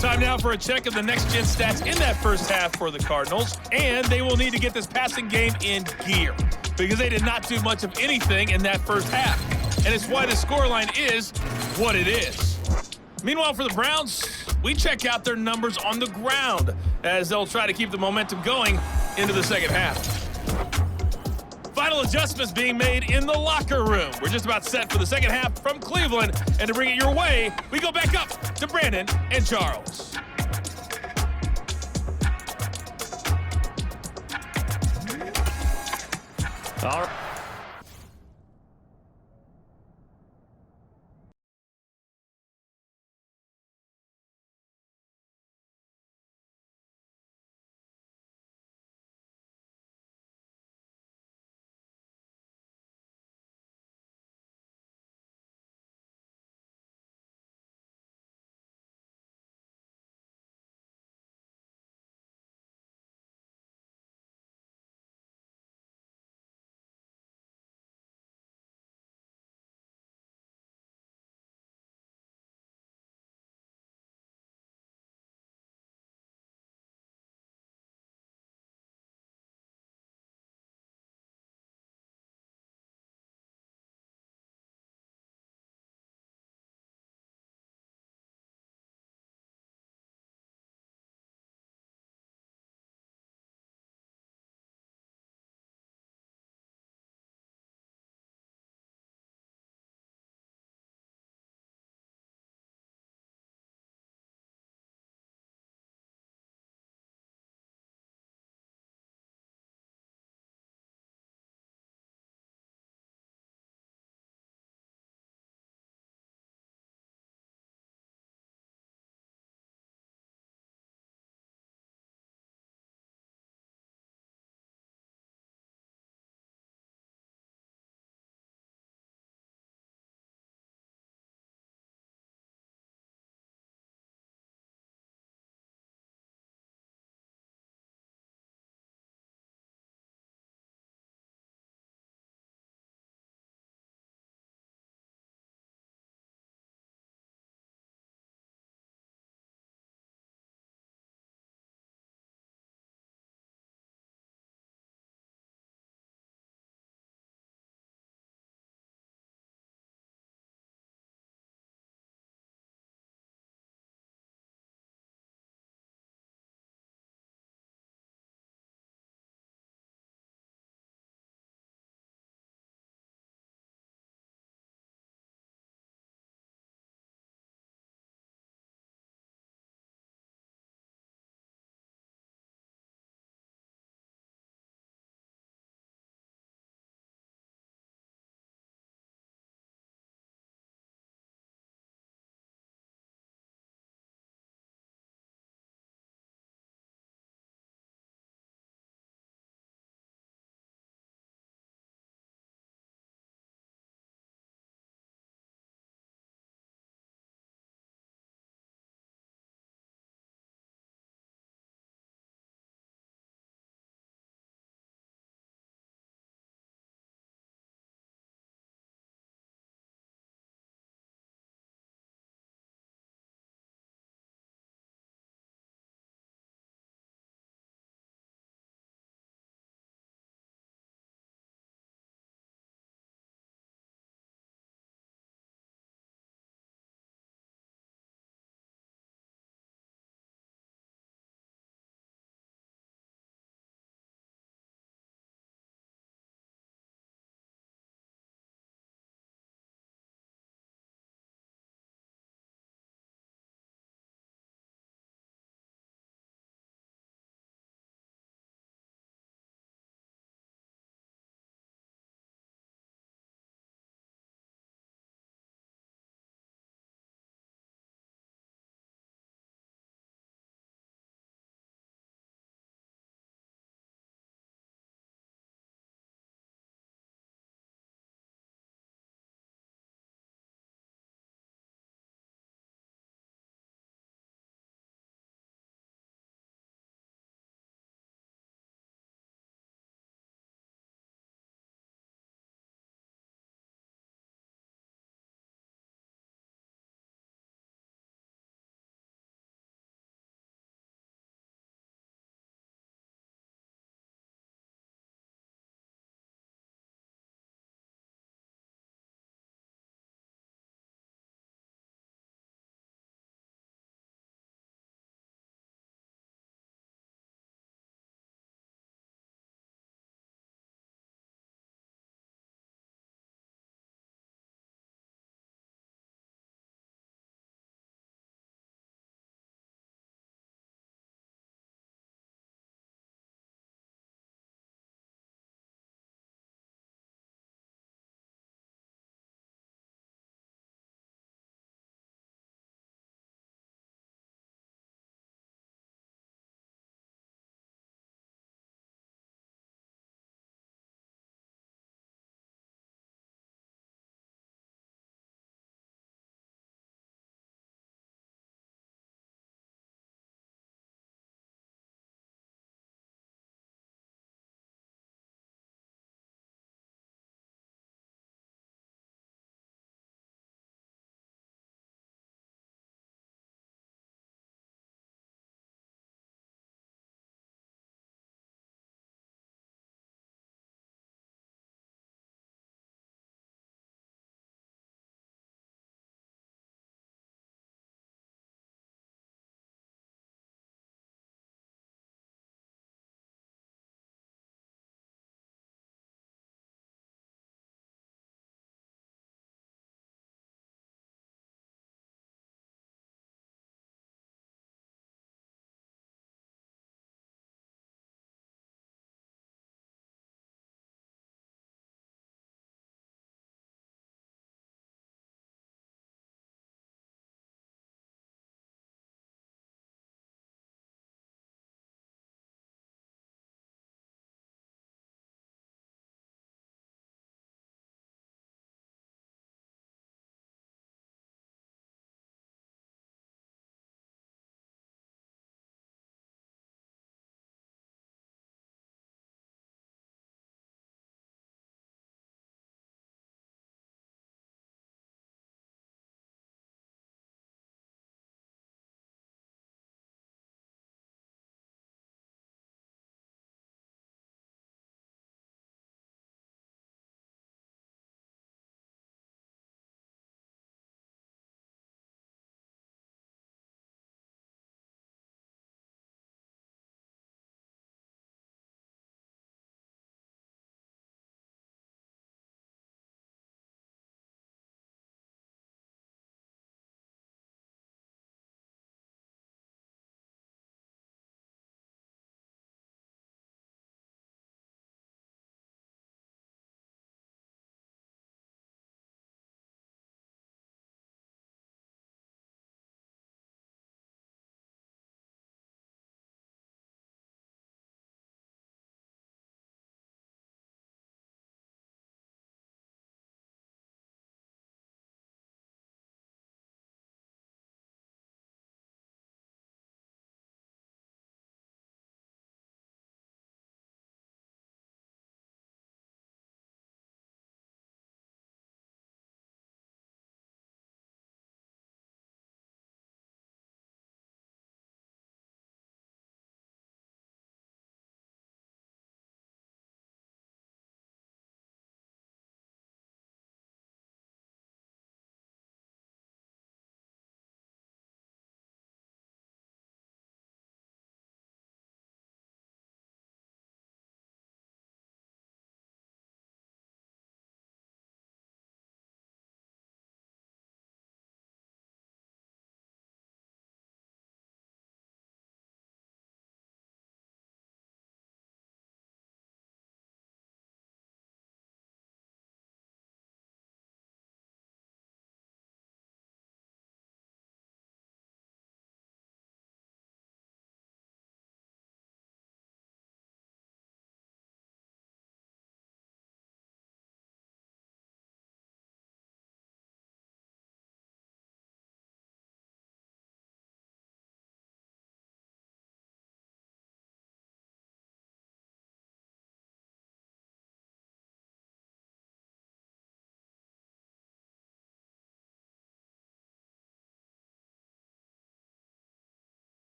Time now for a check of the next-gen stats in that first half for the Cardinals. And they will need to get this passing game in gear because they did not do much of anything in that first half. And it's why the scoreline is what it is. Meanwhile, for the Browns, we check out their numbers on the ground as they'll try to keep the momentum going into the second half. 5 Final adjustments being made in the locker room. We're just about set for the second half from Cleveland. And to bring it your way, we go back up to Brandon and Charles. All right.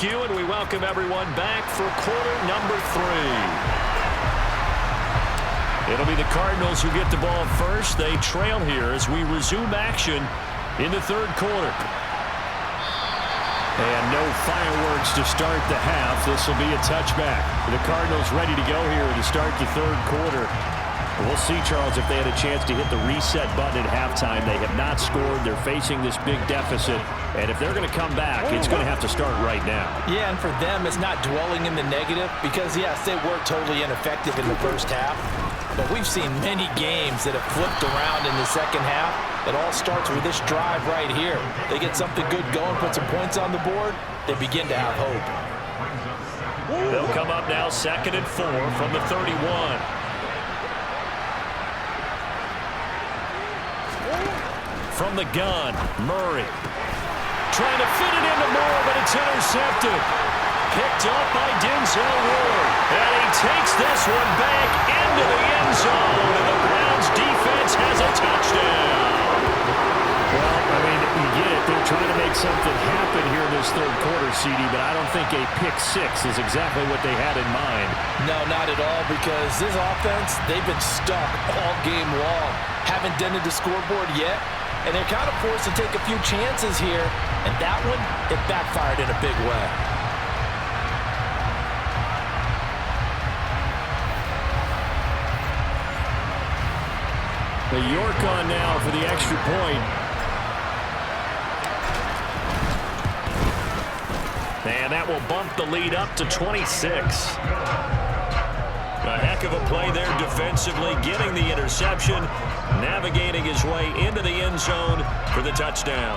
you, and we welcome everyone back for quarter number 3. It'll be the Cardinals who get the ball first. They trail here as we resume action in the third quarter. And no fireworks to start the half. This will be a touchback. The Cardinals ready to go here to start the third quarter. We'll see, Charles, if they had a chance to hit the reset button at halftime. They have not scored. They're facing this big deficit. And if they're going to come back, it's going to have to start right now. Yeah, and for them, it's not dwelling in the negative because, yes, they were totally ineffective in the first half. But we've seen many games that have flipped around in the second half. It all starts with this drive right here. They get something good going, put some points on the board, they begin to have hope. They'll come up now 2nd and 4 from the 31. From the gun, Murray. Trying to fit it into Moore, but it's intercepted. Picked up by Denzel Ward. And he takes this one back into the end zone. And the Browns defense has a touchdown. Well, I mean, you get it. They're trying to make something happen here in this third quarter, CD, but I don't think a pick six is exactly what they had in mind. No, not at all, because this offense, they've been stuck all game long. Haven't dented the scoreboard yet. And they're kind of forced to take a few chances here. And that one, it backfired in a big way. The York on now for the extra point. And that will bump the lead up to 26. A heck of a play there defensively, getting the interception, navigating his way into the end zone for the touchdown.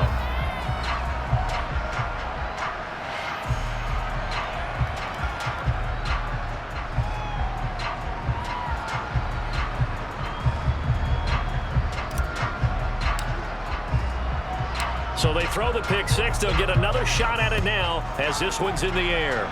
So they throw the pick six. They'll get another shot at it now as this one's in the air.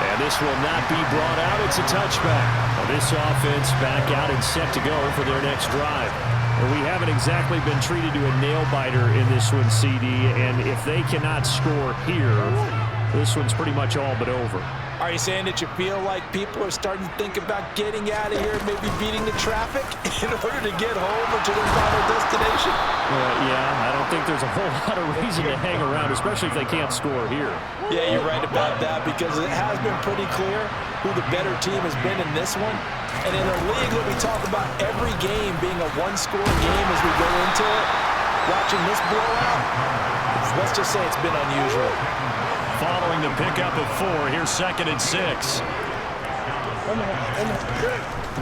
And this will not be brought out. It's a touchback. Well, this offense back out and set to go for their next drive. And we haven't exactly been treated to a nail-biter in this one, CD. And if they cannot score here, this one's pretty much all but over. Are you saying that you feel like people are starting to think about getting out of here, maybe beating the traffic in order to get home or to their final destination? Yeah, I don't think there's a whole lot of reason to hang around, especially if they can't score here. Yeah, you're right about that because it has been pretty clear who the better team has been in this one. And in a league that we talk about every game being a one-score game as we go into it, watching this blowout, let's just say it's been unusual. Following the pickup of 4, here's 2nd and 6.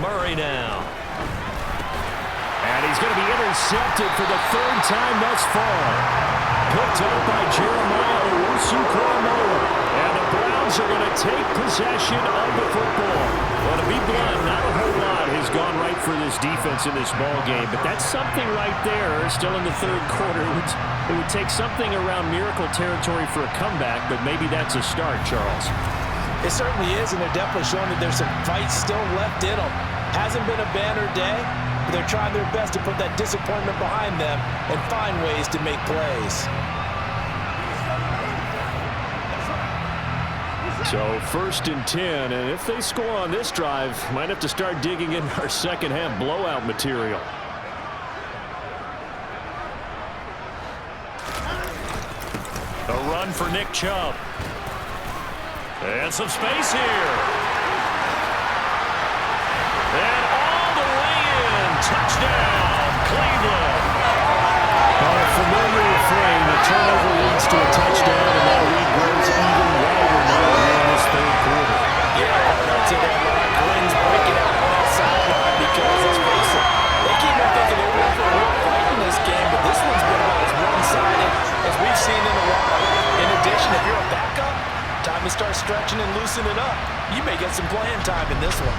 Murray now. And he's going to be intercepted for the 3rd time thus far. Picked up by Jeremiah Owusu-Koramoah. And the Browns are going to take possession of the football. Well, to be blunt, not a whole lot has gone right for this defense in this ball game, but that's something right there. Still in the third quarter. It would take something around miracle territory for a comeback, but maybe that's a start, Charles. It certainly is, and they're definitely showing that there's some fight still left in them. Hasn't been a banner day, but they're trying their best to put that disappointment behind them and find ways to make plays. So 1st and 10, and if they score on this drive, might have to start digging in our second half blowout material. A run for Nick Chubb. And some space here. And all the way in. Touchdown, Cleveland. A familiar refrain. The turnover leads to a touchdown, and that lead grows even wider now in this third quarter. Yeah, that's it. Glenn's breaking out on that sideline because, let's face it, they keep on thinking they're going for a real fight in this game, but this one's been about as one-sided as we've seen in a while. In addition, if you're a backup, time to start stretching and loosening up. You may get some playing time in this one.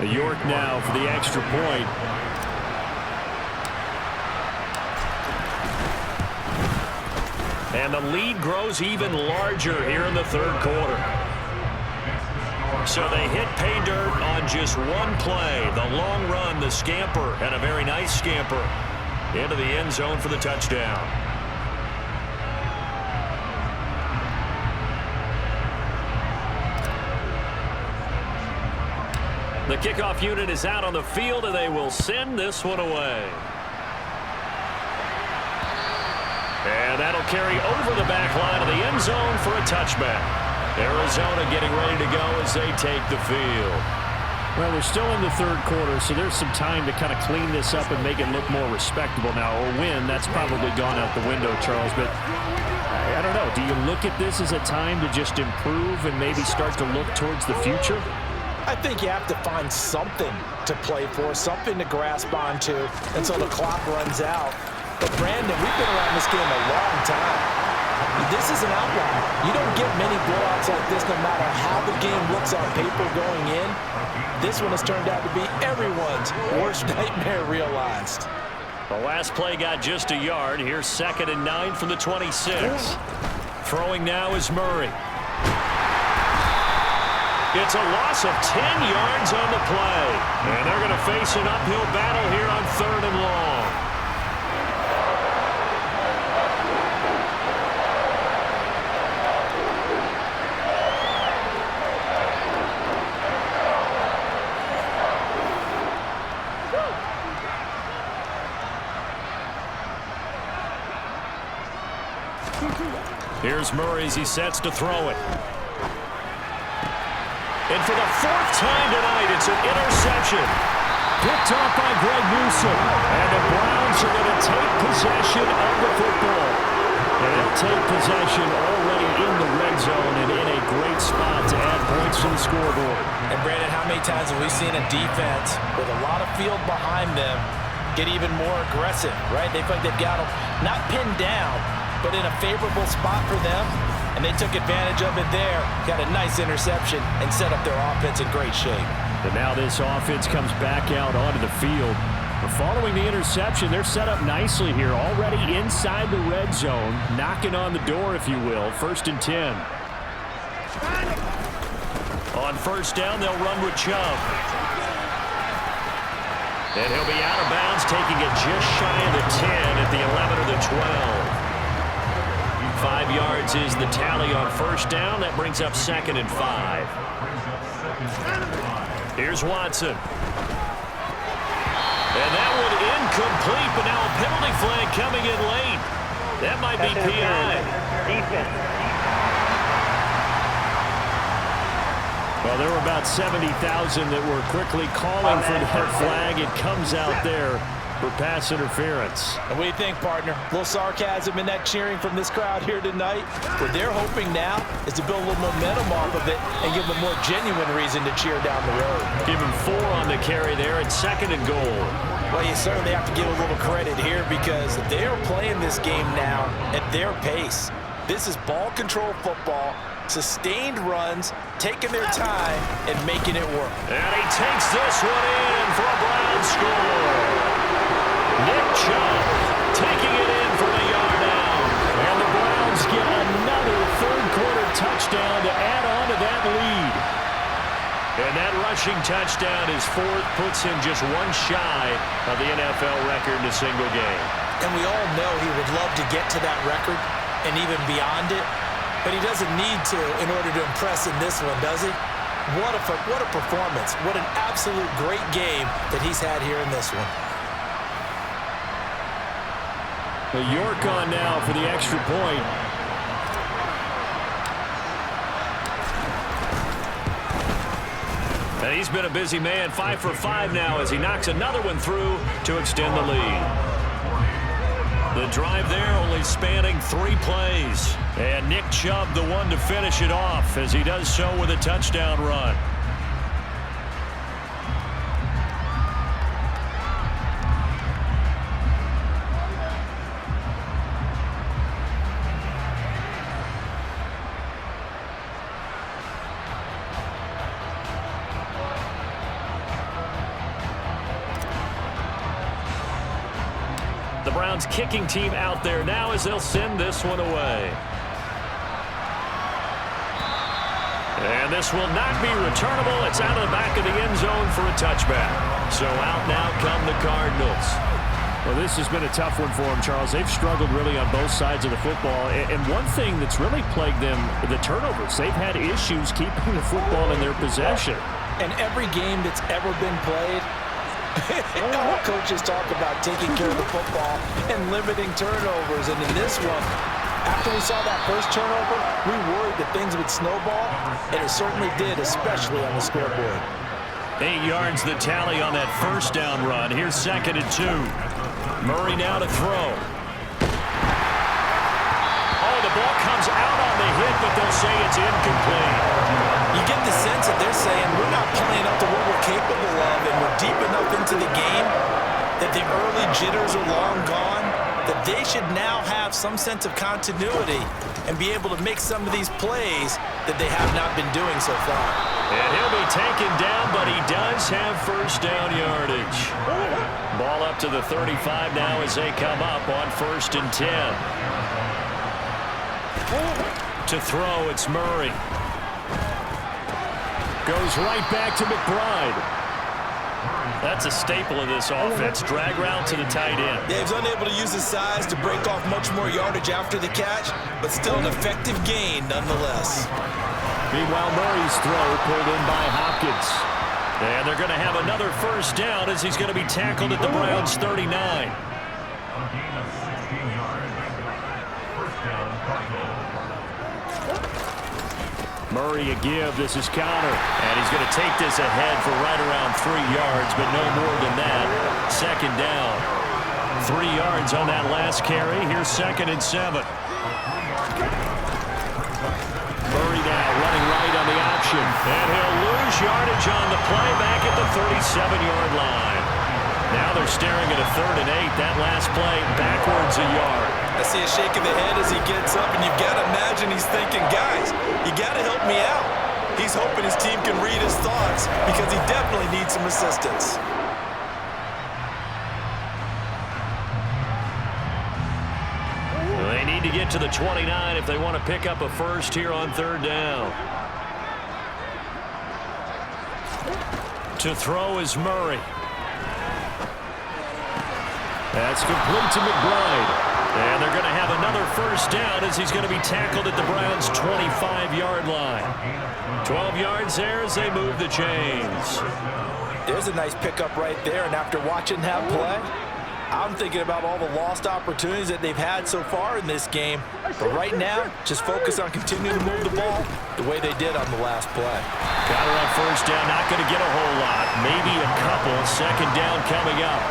York now for the extra point. And the lead grows even larger here in the third quarter. So they hit pay dirt on just one play. The long run, the scamper, and a very nice scamper into the end zone for the touchdown. The kickoff unit is out on the field, and they will send this one away. And that'll carry over the back line of the end zone for a touchback. Arizona getting ready to go as they take the field. Well, we're still in the third quarter, so there's some time to kind of clean this up and make it look more respectable now. Or win, that's probably gone out the window, Charles. But I don't know. Do you look at this as a time to just improve and maybe start to look towards the future? I think you have to find something to play for, something to grasp onto until the clock runs out. But, Brandon, we've been around this game a long time. This is an outlier. You don't get many blowouts like this no matter how the game looks on paper going in. This one has turned out to be everyone's worst nightmare realized. The last play got just a yard. Here's 2nd and 9 from the 26. Throwing now is Murray. It's a loss of 10 yards on the play. And they're going to face an uphill battle here on 3rd and long. Here's Murray as he sets to throw it. And for the 4th time tonight, it's an interception. Picked off by Greg Newsome. And the Browns are going to take possession of the football. And they'll take possession already in the red zone and in a great spot to add points to the scoreboard. And, Brandon, how many times have we seen a defense with a lot of field behind them get even more aggressive, right? They feel like they've got them not pinned down, but in a favorable spot for them. And they took advantage of it there, got a nice interception, and set up their offense in great shape. And now this offense comes back out onto the field. But following the interception, they're set up nicely here, already inside the red zone, knocking on the door, if you will. 1st and 10. On 1st down, they'll run with Chubb. And he'll be out of bounds, taking it just shy of the 10 at the 11 or the 12. 5 yards is the tally on 1st down. That brings up 2nd and 5. Here's Watson. And that one incomplete, but now a penalty flag coming in late. That might be PI. Well, there were about 70,000 that were quickly calling for that flag. It comes out there for pass interference. And what do you think, partner? A little sarcasm in that cheering from this crowd here tonight. What they're hoping now is to build a little momentum off of it and give them a more genuine reason to cheer down the road. Give him 4 on the carry there at 2nd and goal. Well, you certainly have to give a little credit here because they are playing this game now at their pace. This is ball control football, sustained runs, taking their time, and making it work. And he takes this one in for a Brown score. Nick Chubb taking it in for a yard out. And the Browns get another third-quarter touchdown to add on to that lead. And that rushing touchdown is 4th, puts him just one shy of the NFL record in a single game. And we all know he would love to get to that record and even beyond it, but he doesn't need to in order to impress in this one, does he? What a performance. What an absolute great game that he's had here in this one. York on now for the extra point. And he's been a busy man, 5 for 5 now as he knocks another one through to extend the lead. The drive there only spanning 3 plays. And Nick Chubb the one to finish it off as he does so with a touchdown run. The Browns kicking team out there now as they'll send this one away. And this will not be returnable. It's out of the back of the end zone for a touchback. So out now come the Cardinals. Well, this has been a tough one for them, Charles. They've struggled really on both sides of the football. And one thing that's really plagued them, the turnovers. They've had issues keeping the football in their possession. And every game that's ever been played, all coaches talk about taking care of the football and limiting turnovers. And in this one, after we saw that first turnover, we worried that things would snowball, and it certainly did, especially on the scoreboard. 8 yards the tally on that first down run. Here's 2nd and 2. Murray now to throw. Oh, the ball comes out on the hit, but they'll say it's incomplete. You get the sense that they're saying we're not playing up to what we're capable of, and we're deep enough into the game that the early jitters are long gone, that they should now have some sense of continuity and be able to make some of these plays that they have not been doing so far. And he'll be taken down, but he does have first down yardage. Ball up to the 35 now as they come up on 1st and 10. To throw, it's Murray. Goes right back to McBride. That's a staple of this offense. Drag route to the tight end. Yeah, he's unable to use his size to break off much more yardage after the catch, but still an effective gain nonetheless. Meanwhile, Murray's throw pulled in by Hopkins. And they're going to have another first down as he's going to be tackled at the Browns' 39. Murray a give. This is counter. And he's going to take this ahead for right around 3 yards, but no more than that. 2nd down. 3 yards on that last carry. Here's 2nd and 7. Murray now running right on the option. And he'll lose yardage on the play back at the 37-yard line. Now they're staring at a 3rd and 8. That last play backwards a yard. I see a shake of the head as he gets up, and you've got to imagine he's thinking, guys, you got to help me out. He's hoping his team can read his thoughts because he definitely needs some assistance. They need to get to the 29 if they want to pick up a first here on 3rd down. To throw is Murray. That's complete to McBride. And they're going to have another first down as he's going to be tackled at the Browns' 25-yard line. 12 yards there as they move the chains. There's a nice pickup right there, and after watching that play, I'm thinking about all the lost opportunities that they've had so far in this game. But right now, just focus on continuing to move the ball the way they did on the last play. Got her on first down, not going to get a whole lot, maybe a couple. 2nd down coming up.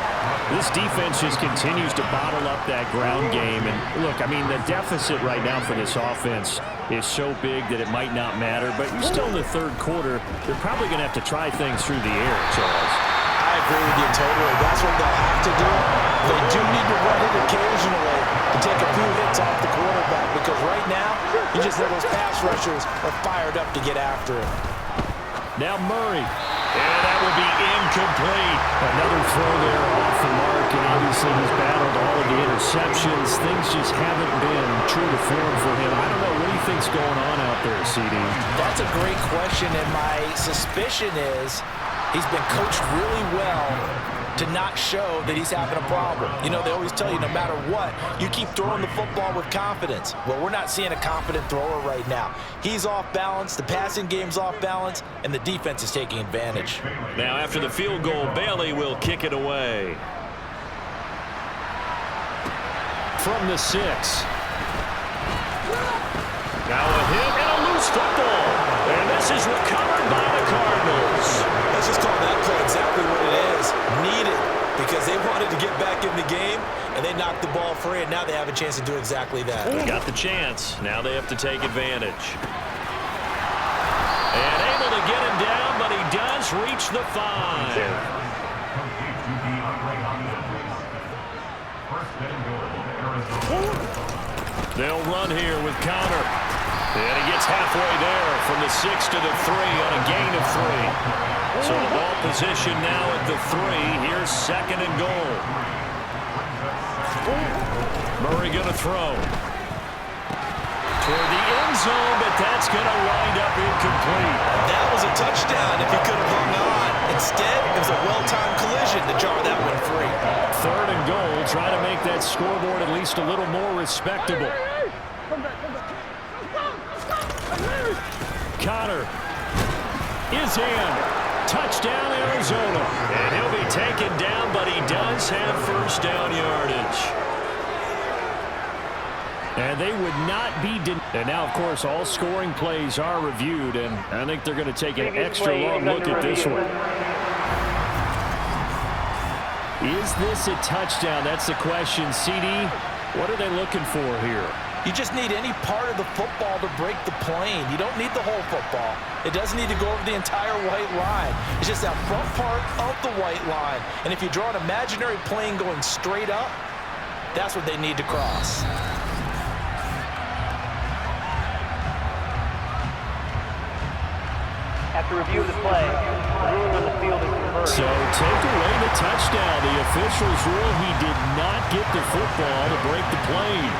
This defense just continues to bottle up that ground game. And look, I mean, the deficit right now for this offense is so big that it might not matter. But still in the 3rd quarter, they're probably going to have to try things through the air, Charles. I agree with you totally. That's what they'll have to do. They do need to run it occasionally to take a few hits off the quarterback, because right now, you just know those pass rushers are fired up to get after him. Now Murray. And that will be incomplete. Another throw there off the mark, and obviously he's battled all of the interceptions. Things just haven't been true to form for him. I don't know, what do you think's going on out there, CD? That's a great question, and my suspicion is he's been coached really well to not show that he's having a problem. You know, they always tell you no matter what, you keep throwing the football with confidence. Well, we're not seeing a confident thrower right now. He's off balance, the passing game's off balance, and the defense is taking advantage. Now after the field goal, Bailey will kick it away. From the 6. Now a hit and a loose football. And this is recovered by the Cardinals. Let's just call that play exactly what it is. Needed, because they wanted to get back in the game, and they knocked the ball free, and now they have a chance to do exactly that. They got the chance. Now they have to take advantage. And able to get him down, but he does reach the 5. They'll run here with Connor. And he gets halfway there from the 6 to the 3 on a gain of 3. So the ball position now at the 3. Here's 2nd and goal. Murray going to throw. Toward the end zone, but that's going to wind up incomplete. That was a touchdown if he could have hung on. Instead, it was a well-timed collision to jar that one free. 3rd and goal. Try to make that scoreboard at least a little more respectable. Connor is in. Touchdown, Arizona. And he'll be taken down, but he does have first down yardage. And they would not be and now, of course, all scoring plays are reviewed, and I think they're going to take an extra long look at this one. Is this a touchdown? That's the question. CD, what are they looking for here? You just need any part of the football to break the plane. You don't need the whole football. It doesn't need to go over the entire white line. It's just that front part of the white line. And if you draw an imaginary plane going straight up, that's what they need to cross. After review of the play, the ruling on the field is reversed. So take away the touchdown. The officials rule he did not get the football to break the plane.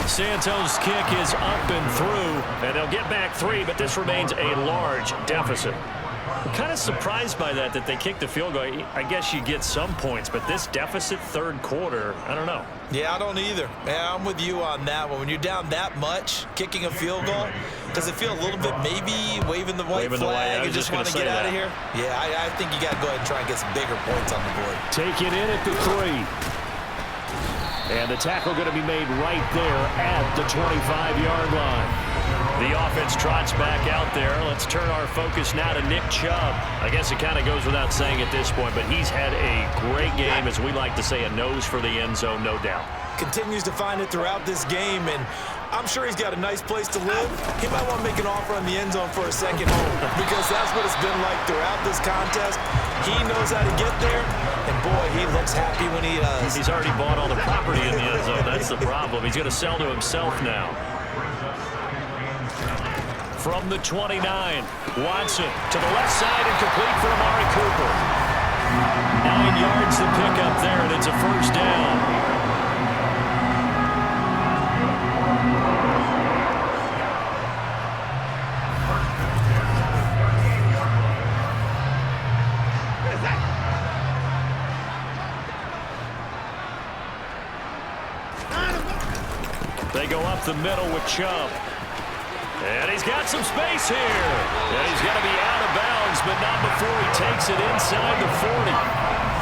Santos' kick is up and through, and they'll get back 3, but this remains a large deficit. I'm kind of surprised by that they kicked the field goal. I guess you get some points, but this deficit 3rd quarter, I don't know. Yeah, I don't either. Yeah, I'm with you on that one. When you're down that much, kicking a field goal, does it feel a little bit maybe waving the white flag and just want to get out of here? Yeah, I think you got to go ahead and try and get some bigger points on the board. Take it in at the 3. And the tackle going to be made right there at the 25-yard line. The offense trots back out there. Let's turn our focus now to Nick Chubb. I guess it kind of goes without saying at this point, but he's had a great game, as we like to say, a nose for the end zone, no doubt. Continues to find it throughout this game, and I'm sure he's got a nice place to live. He might want to make an offer on the end zone for a second home, because that's what it's been like throughout this contest. He knows how to get there, and boy, he looks happy when he does. He's already bought all the property in the end zone. That's the problem. He's going to sell to himself now. From the 29, Watson to the left side and complete for Amari Cooper. 9 yards to pick up there, and it's a first down. They go up the middle with Chubb. And he's got some space here. And he's going to be out of bounds, but not before he takes it inside the 40.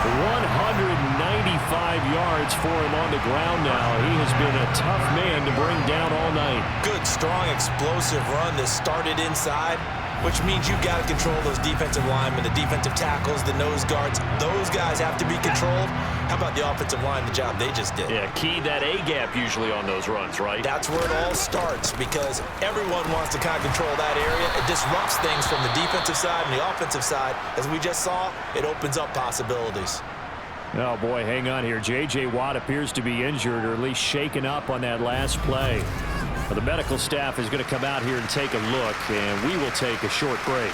195 yards for him on the ground now. He has been a tough man to bring down all night. Good, strong, explosive run that started inside, which means you've got to control those defensive linemen, the defensive tackles, the nose guards. Those guys have to be controlled. How about the offensive line, the job they just did? Yeah, key that A-gap usually on those runs, right? That's where it all starts, because everyone wants to kind of control that area. It disrupts things from the defensive side and the offensive side. As we just saw, it opens up possibilities. Oh, boy, hang on here. J.J. Watt appears to be injured, or at least shaken up on that last play. Well, the medical staff is going to come out here and take a look, and we will take a short break.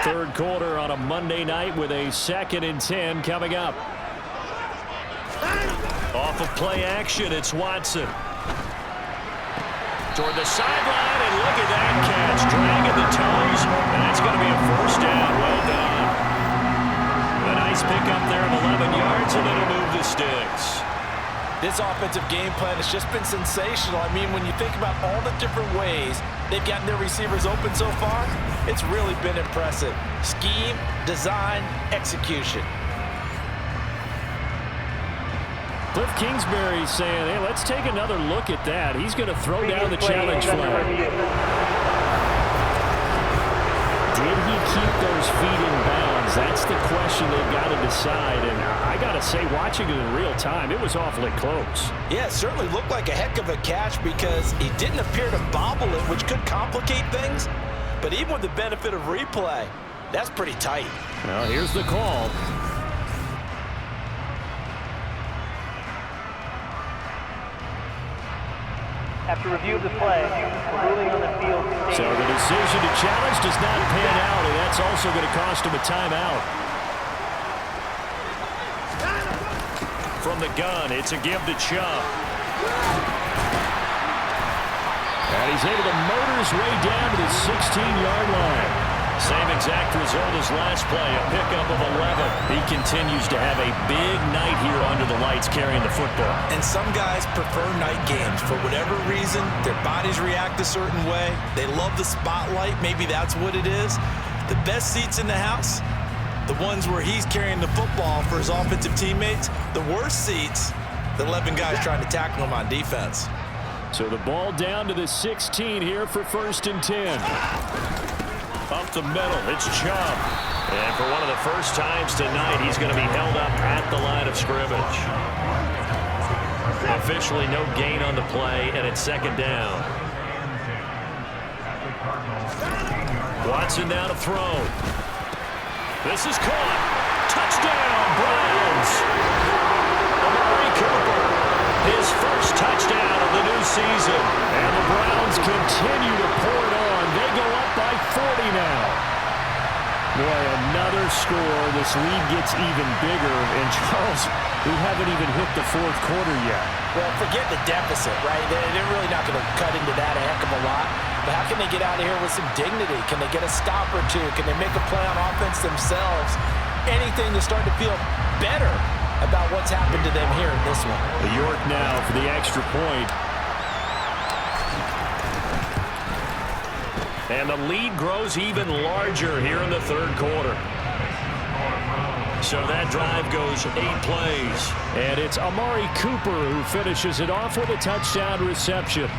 Third quarter on a Monday night with a 2nd and 10 coming up. Off of play action, it's Watson. Toward the sideline, and look at that catch. Dragging the toes, and it's going to be a first down. Well done. A nice pickup there of 11 yards, and it'll move the sticks. This offensive game plan has just been sensational. I mean, when you think about all the different ways they've gotten their receivers open so far, it's really been impressive. Scheme, design, execution. Cliff Kingsbury saying, hey, let's take another look at that. He's going to throw down the challenge flag. Did he keep those feet in bounds? That's the question they've got to decide. And I got to say, watching it in real time, it was awfully close. Yeah, it certainly looked like a heck of a catch, because he didn't appear to bobble it, which could complicate things. But even with the benefit of replay, that's pretty tight. Well, here's the call. After review of the play, the ruling on the field states... So the decision to challenge does not pan out, and that's also going to cost him a timeout. From the gun, it's a give to Chubb. And he's able to motor his way down to the 16-yard line. Same exact result as last play, a pickup of 11. He continues to have a big night here under the lights carrying the football. And some guys prefer night games. For whatever reason, their bodies react a certain way. They love the spotlight. Maybe that's what it is. The best seats in the house, the ones where he's carrying the football for his offensive teammates. The worst seats, the 11 guys trying to tackle him on defense. So the ball down to the 16 here for 1st and 10. Up the middle, it's Chubb. And for one of the first times tonight, he's going to be held up at the line of scrimmage. Officially no gain on the play, and it's 2nd down. Watson now to throw. This is caught. Touchdown, Browns. Amari Cooper, his first touchdown of the new season. And the Browns continue to pour it on. They go up by 40 now. Boy, another score. This lead gets even bigger. And, Charles, we haven't even hit the 4th quarter yet. Well, forget the deficit, right? They're really not going to cut into that a heck of a lot. But how can they get out of here with some dignity? Can they get a stop or two? Can they make a play on offense themselves? Anything to start to feel better about what's happened to them here in this one. York now for the extra point. And the lead grows even larger here in the 3rd quarter. So that drive goes 8 plays. And it's Amari Cooper who finishes it off with a touchdown reception.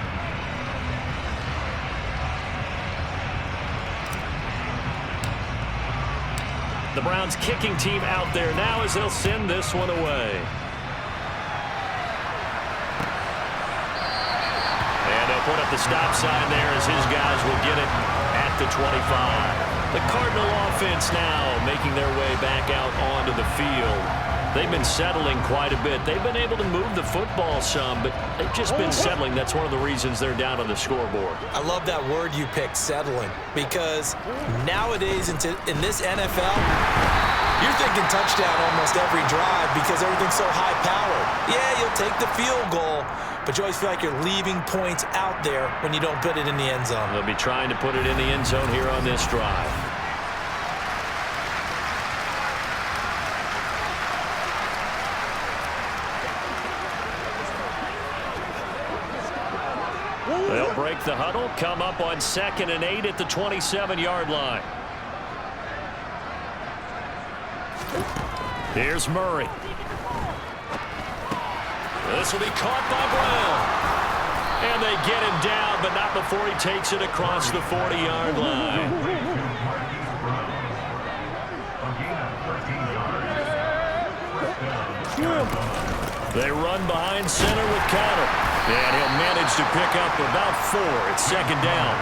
The Browns kicking team out there now as they'll send this one away. And they'll put up the stop sign there as his guys will get it at the 25. The Cardinal offense now making their way back out onto the field. They've been settling quite a bit. They've been able to move the football some, but they've just been settling. That's one of the reasons they're down on the scoreboard. I love that word you picked, settling, because nowadays in this NFL, you're thinking touchdown almost every drive because everything's so high-powered. Yeah, you'll take the field goal, but you always feel like you're leaving points out there when you don't put it in the end zone. They'll be trying to put it in the end zone here on this drive. They'll break the huddle, come up on 2nd and 8 at the 27-yard line. Here's Murray. This will be caught by Brown. And they get him down, but not before he takes it across the 40-yard line. They run behind center with Connor. And he'll manage to pick up about 4. It's 2nd down.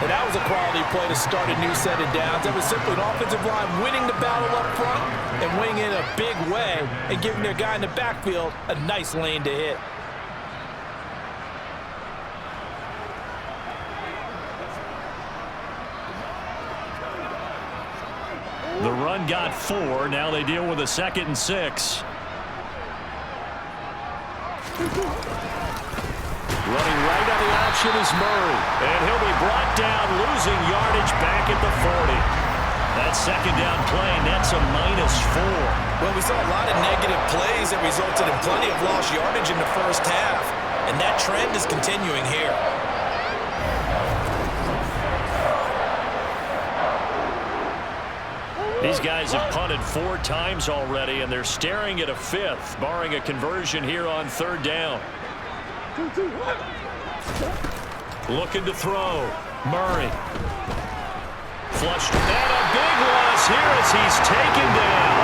And that was a quality play to start a new set of downs. That was simply an offensive line winning the battle up front and winning in a big way and giving their guy in the backfield a nice lane to hit. The run got 4. Now they deal with a 2nd and 6. Running right on the option is Murray. And he'll be brought down, losing yardage back at the 40. That 2nd down play, that's a -4. Well, we saw a lot of negative plays that resulted in plenty of lost yardage in the first half. And that trend is continuing here. These guys have punted 4 times already, and they're staring at a 5th, barring a conversion here on 3rd down. Looking to throw. Murray. Flushed. And a big loss here as he's taken down.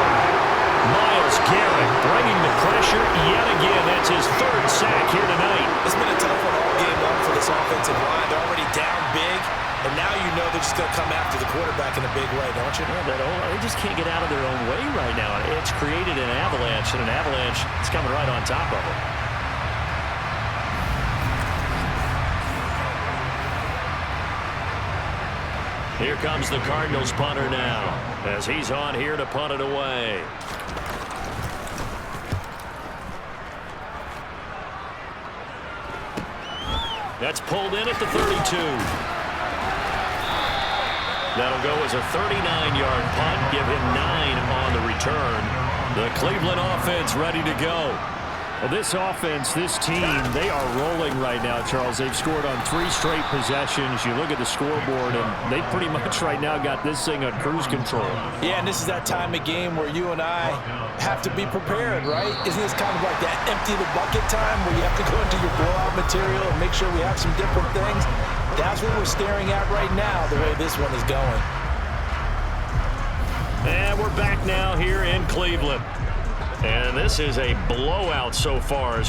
Myles Garrett bringing the pressure yet again. That's his 3rd sack here tonight. It's been a tough one all game long for this offensive line. They're already down big, and now you know they're just going to come after the quarterback in a big way, don't you? Yeah, they just can't get out of their own way right now. It's created an avalanche, and an avalanche is coming right on top of them. Here comes the Cardinals punter now, as he's on here to punt it away. That's pulled in at the 32. That'll go as a 39-yard punt, give him 9 on the return. The Cleveland offense ready to go. Well, this offense, this team, they are rolling right now, Charles. They've scored on 3 straight possessions. You look at the scoreboard, and they pretty much right now got this thing on cruise control. Yeah, and this is that time of game where you and I have to be prepared, right? Isn't this kind of like that empty the bucket time where you have to go into your blowout material and make sure we have some different things? That's what we're staring at right now, the way this one is going. And we're back now here in Cleveland. And this is a blowout so far.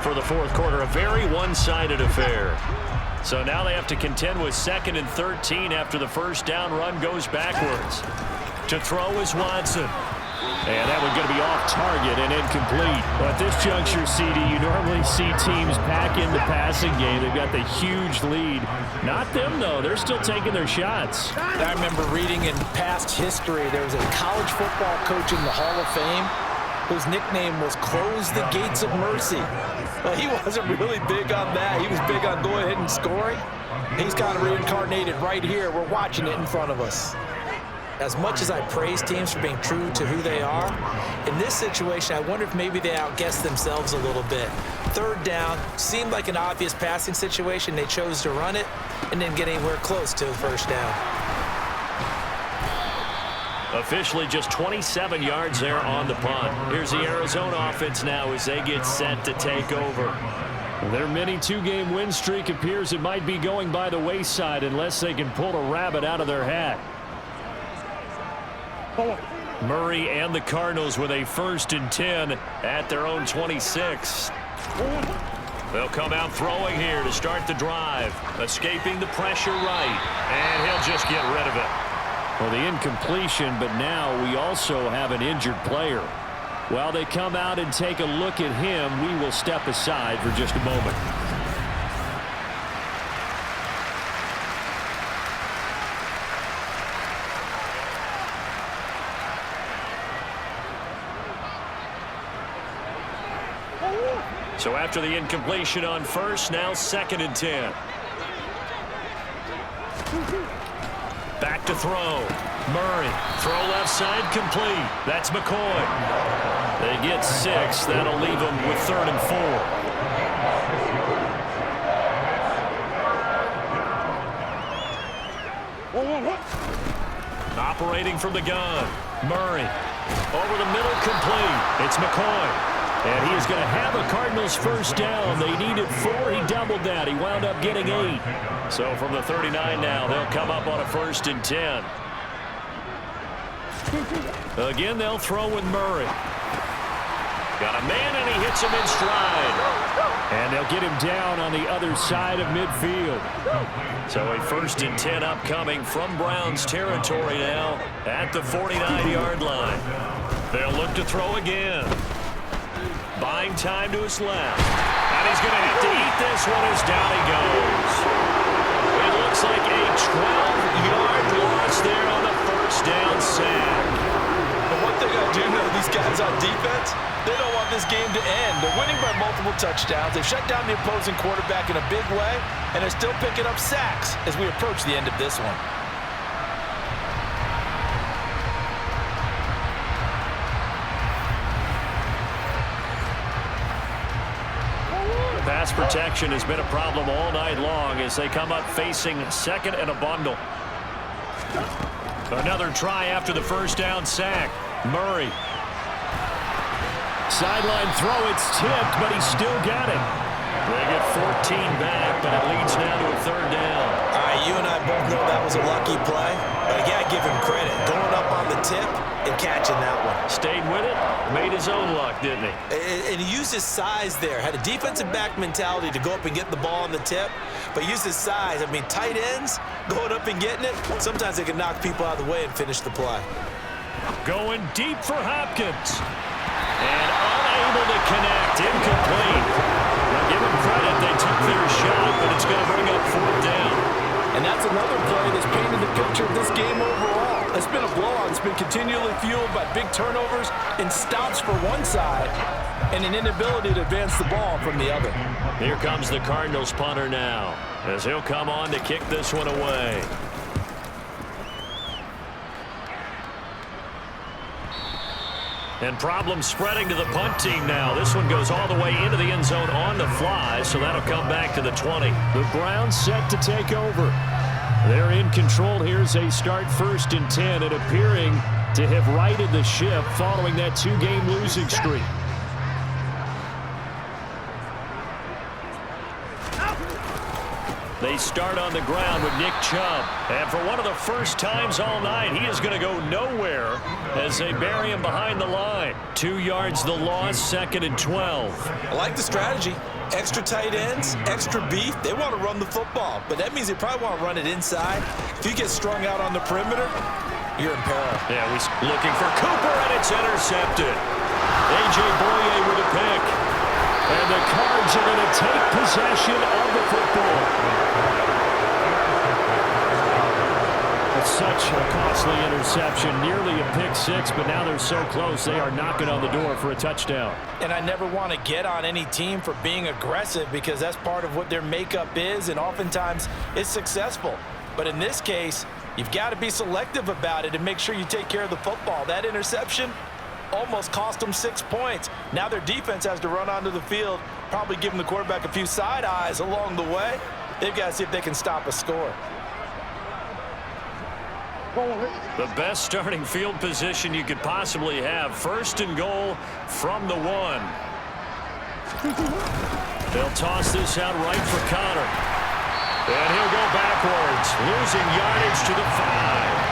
for the fourth quarter. A very one-sided affair. So now they have to contend with 2nd and 13 after the first down run goes backwards. To throw is Watson. And that one going to be off target and incomplete. Well, at this juncture, CD, you normally see teams pack in the passing game. They've got the huge lead. Not them, though. They're still taking their shots. I remember reading in past history, there was a college football coach in the Hall of Fame whose nickname was Close the Gates of Mercy. Well, he wasn't really big on that. He was big on going ahead and scoring. He's kind of reincarnated right here. We're watching it in front of us. As much as I praise teams for being true to who they are, in this situation, I wonder if maybe they outguessed themselves a little bit. 3rd down seemed like an obvious passing situation. They chose to run it and didn't get anywhere close to the first down. Officially just 27 yards there on the punt. Here's the Arizona offense now as they get set to take over. Their mini 2-game win streak appears it might be going by the wayside unless they can pull a rabbit out of their hat. Murray and the Cardinals with a 1st and 10 at their own 26. They'll come out throwing here to start the drive. Escaping the pressure right. And he'll just get rid of it. Well, the incompletion, but now we also have an injured player. While they come out and take a look at him, we will step aside for just a moment. So after the incompletion on 1st, now 2nd and 10. Back to throw. Murray. Throw left side complete. That's McCoy. They get 6. That'll leave them with 3rd and 4. Operating from the gun. Murray. Over the middle complete. It's McCoy. And he is going to have a Cardinals 1st down. They needed 4. He doubled that. He wound up getting 8. So from the 39 now, they'll come up on a 1st and 10. Again, they'll throw with Murray. Got a man, and he hits him in stride. And they'll get him down on the other side of midfield. So a 1st and 10 upcoming from Browns territory now at the 49-yard line. They'll look to throw again. Buying time to his left. And he's going to have to eat this one as down he goes. It looks like a 12-yard loss there on the 1st down sack. But one thing I do know, these guys on defense, they don't want this game to end. They're winning by multiple touchdowns. They've shut down the opposing quarterback in a big way, and they're still picking up sacks as we approach the end of this one. Pass protection has been a problem all night long as they come up facing 2nd and a bundle. Another try after the 1st down sack. Murray. Sideline throw, it's tipped, but he still got it. They get 14 back, but it leads now to a 3rd down. All right, you and I both know that was a lucky play, but I got to give him credit. Going up on the tip and catching that one. Stayed with it, made his own luck, didn't he? And he used his size there. Had a defensive back mentality to go up and get the ball on the tip, but used his size. I mean, tight ends going up and getting it, sometimes they can knock people out of the way and finish the play. Going deep for Hopkins. And unable to connect, incomplete. Now give them credit, they took their shot, but it's going to bring up 4th down. And that's another play that's painted the picture of this game overall. It's been a blowout. It's been continually fueled by big turnovers and stops for one side and an inability to advance the ball from the other. Here comes the Cardinals punter now as he'll come on to kick this one away. And problems spreading to the punt team now. This one goes all the way into the end zone on the fly, so that'll come back to the 20. The Browns set to take over. They're in control here as they start 1st and 10 and appearing to have righted the ship following that 2-game losing streak. They start on the ground with Nick Chubb. And for one of the first times all night, he is going to go nowhere as they bury him behind the line. 2 yards the loss, 2nd and 12. I like the strategy. Extra tight ends, extra beef. They want to run the football, but that means they probably want to run it inside. If you get strung out on the perimeter, you're in peril. Yeah, we're looking for Cooper, and it's intercepted. A.J. Boye with a pick. And the Cards are going to take possession of the football. It's such a costly interception, nearly a pick six, but now they're so close they are knocking on the door for a touchdown. And I never want to get on any team for being aggressive because that's part of what their makeup is, and oftentimes it's successful. But in this case, you've got to be selective about it and make sure you take care of the football. That interception almost cost them 6 points. Now their defense has to run onto the field, probably giving the quarterback a few side eyes along the way. They've got to see if they can stop a score. The best starting field position you could possibly have. 1st and goal from the 1. They'll toss this out right for Connor. And he'll go backwards, losing yardage to the 5.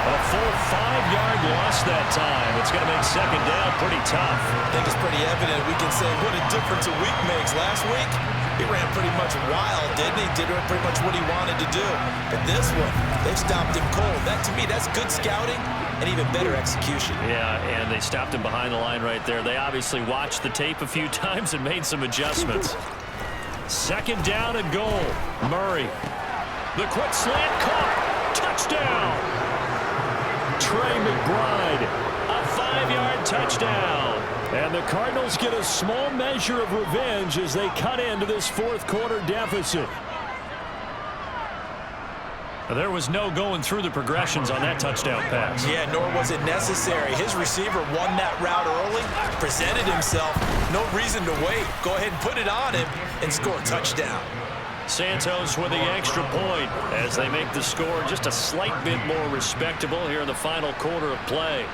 A full 5-yard loss that time. It's going to make 2nd down pretty tough. I think it's pretty evident. We can say what a difference a week makes. Last week, he ran pretty much wild, didn't he? Did pretty much what he wanted to do. But this one, they've stopped him cold. That, to me, that's good scouting and even better execution. Yeah, and they stopped him behind the line right there. They obviously watched the tape a few times and made some adjustments. 2nd down and goal. Murray. The quick slant caught. Touchdown. Trey McBride, a 5-yard touchdown. And the Cardinals get a small measure of revenge as they cut into this 4th quarter deficit. There was no going through the progressions on that touchdown pass. Yeah, nor was it necessary. His receiver won that route early, presented himself. No reason to wait. Go ahead and put it on him and score a touchdown. Santos with the extra point as they make the score just a slight bit more respectable here in the final quarter of play.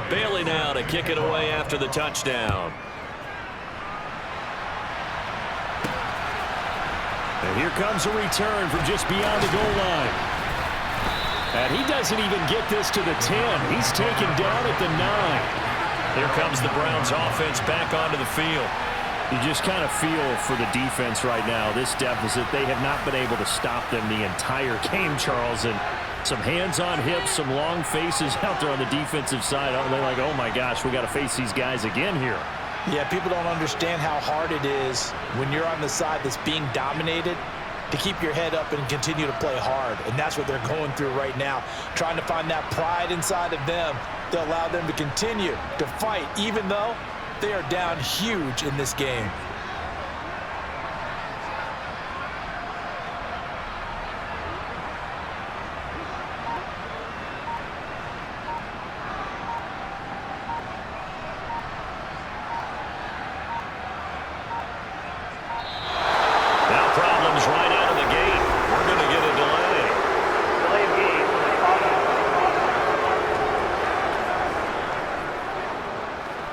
Bailey now to kick it away after the touchdown. And here comes a return from just beyond the goal line. And he doesn't even get this to the 10. He's taken down at the 9. Here comes the Browns offense back onto the field. You just kind of feel for the defense right now, this deficit. They have not been able to stop them the entire game, Charles. And some hands on hips, some long faces out there on the defensive side. They're like, oh my gosh, we got to face these guys again here. Yeah, people don't understand how hard it is when you're on the side that's being dominated to keep your head up and continue to play hard. And that's what they're going through right now, trying to find that pride inside of them to allow them to continue to fight, even though they are down huge in this game.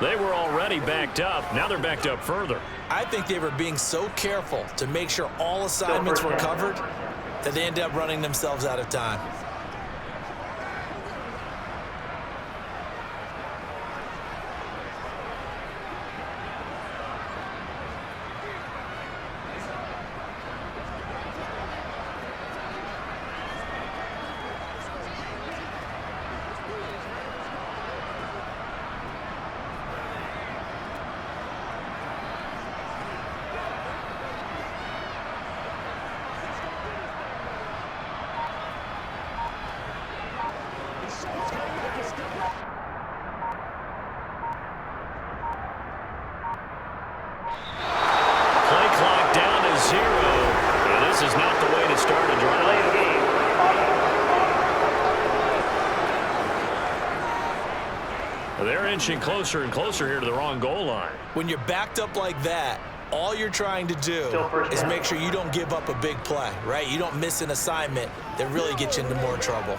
They were already backed up. Now they're backed up further. I think they were being so careful to make sure all assignments were covered that they ended up running themselves out of time. They're inching closer and closer here to the wrong goal line. When you're backed up like that, all you're trying to do is make sure you don't give up a big play, right? You don't miss an assignment that really gets you into more trouble.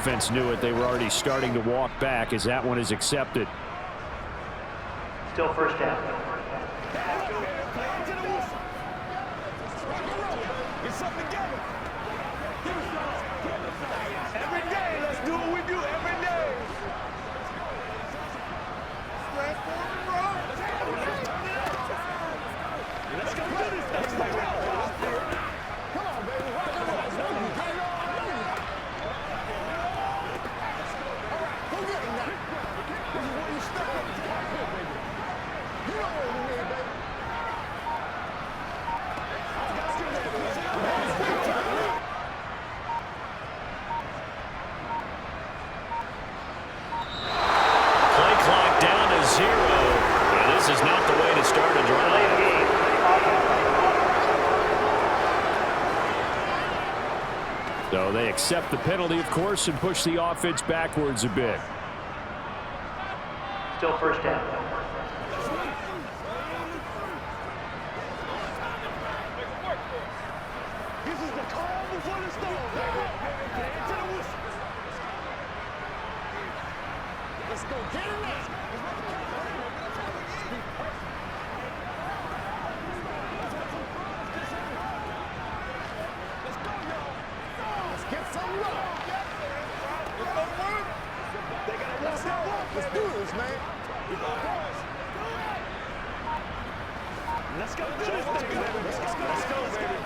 offense knew it. They were already starting to walk back as that one is accepted. Still first down. Get something together. Every day, let's do what we do every day. Let's go do this. Let's go. Come on, baby. Rock and roll. This is where you step up. You know what we need, baby. Play clock down to 0. And this is not the way to start a drive. So they accept the penalty, of course, and push the offense backwards a bit. Still first down. This is the calm before the storm, baby. Get into the whistle. Let's go get it now. Let's go, y'all. Let's get some love. It's gonna work. They gotta walk that walk. Let's do this, man. Let's go do this, baby. Let's go, baby.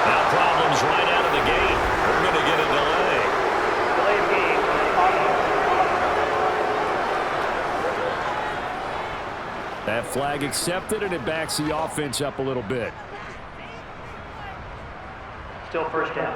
Now problems right out of the gate. We're going to get a delay. Delay of game. That flag accepted, and it backs the offense up a little bit. Still first down.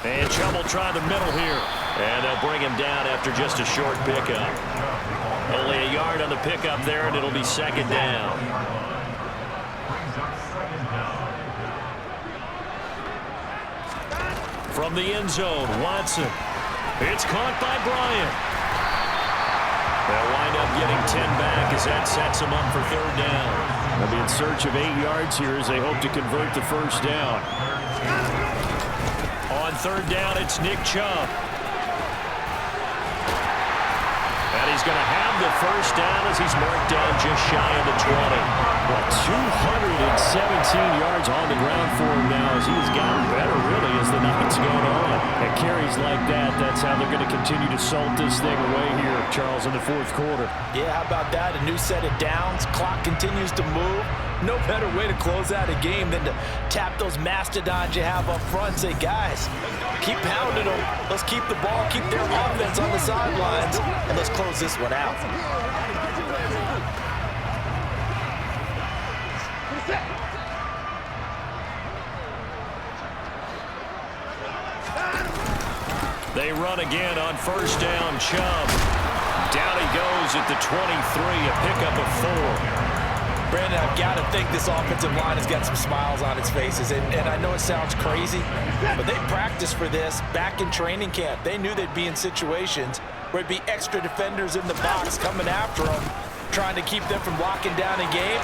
And trouble trying the middle here. And they'll bring him down after just a short pickup. Only a yard on the pickup there, and it'll be second down. From the end zone, Watson. It's caught by Bryant. They'll wind up getting 10 back as that sets them up for third down. They'll be in search of 8 yards here as they hope to convert the first down. On third down, it's Nick Chubb. And he's going to have the first down as he's marked down just shy of the 20. Well, 217 yards on the ground for him now as he has gotten better, really, as the night's gone on. And carries like that, that's how they're going to continue to salt this thing away here, Charles, in the fourth quarter. Yeah, how about that? A new set of downs. Clock continues to move. No better way to close out a game than to tap those mastodons you have up front and say, guys, keep pounding them. Let's keep the ball, keep their offense on the sidelines, and let's close this one out. They run again on first down. Chubb. Down he goes at the 23, a pickup of 4. Brandon, I've got to think this offensive line has got some smiles on its faces. And I know it sounds crazy, but they practiced for this back in training camp. They knew they'd be in situations where it'd be extra defenders in the box coming after them, trying to keep them from locking down a game.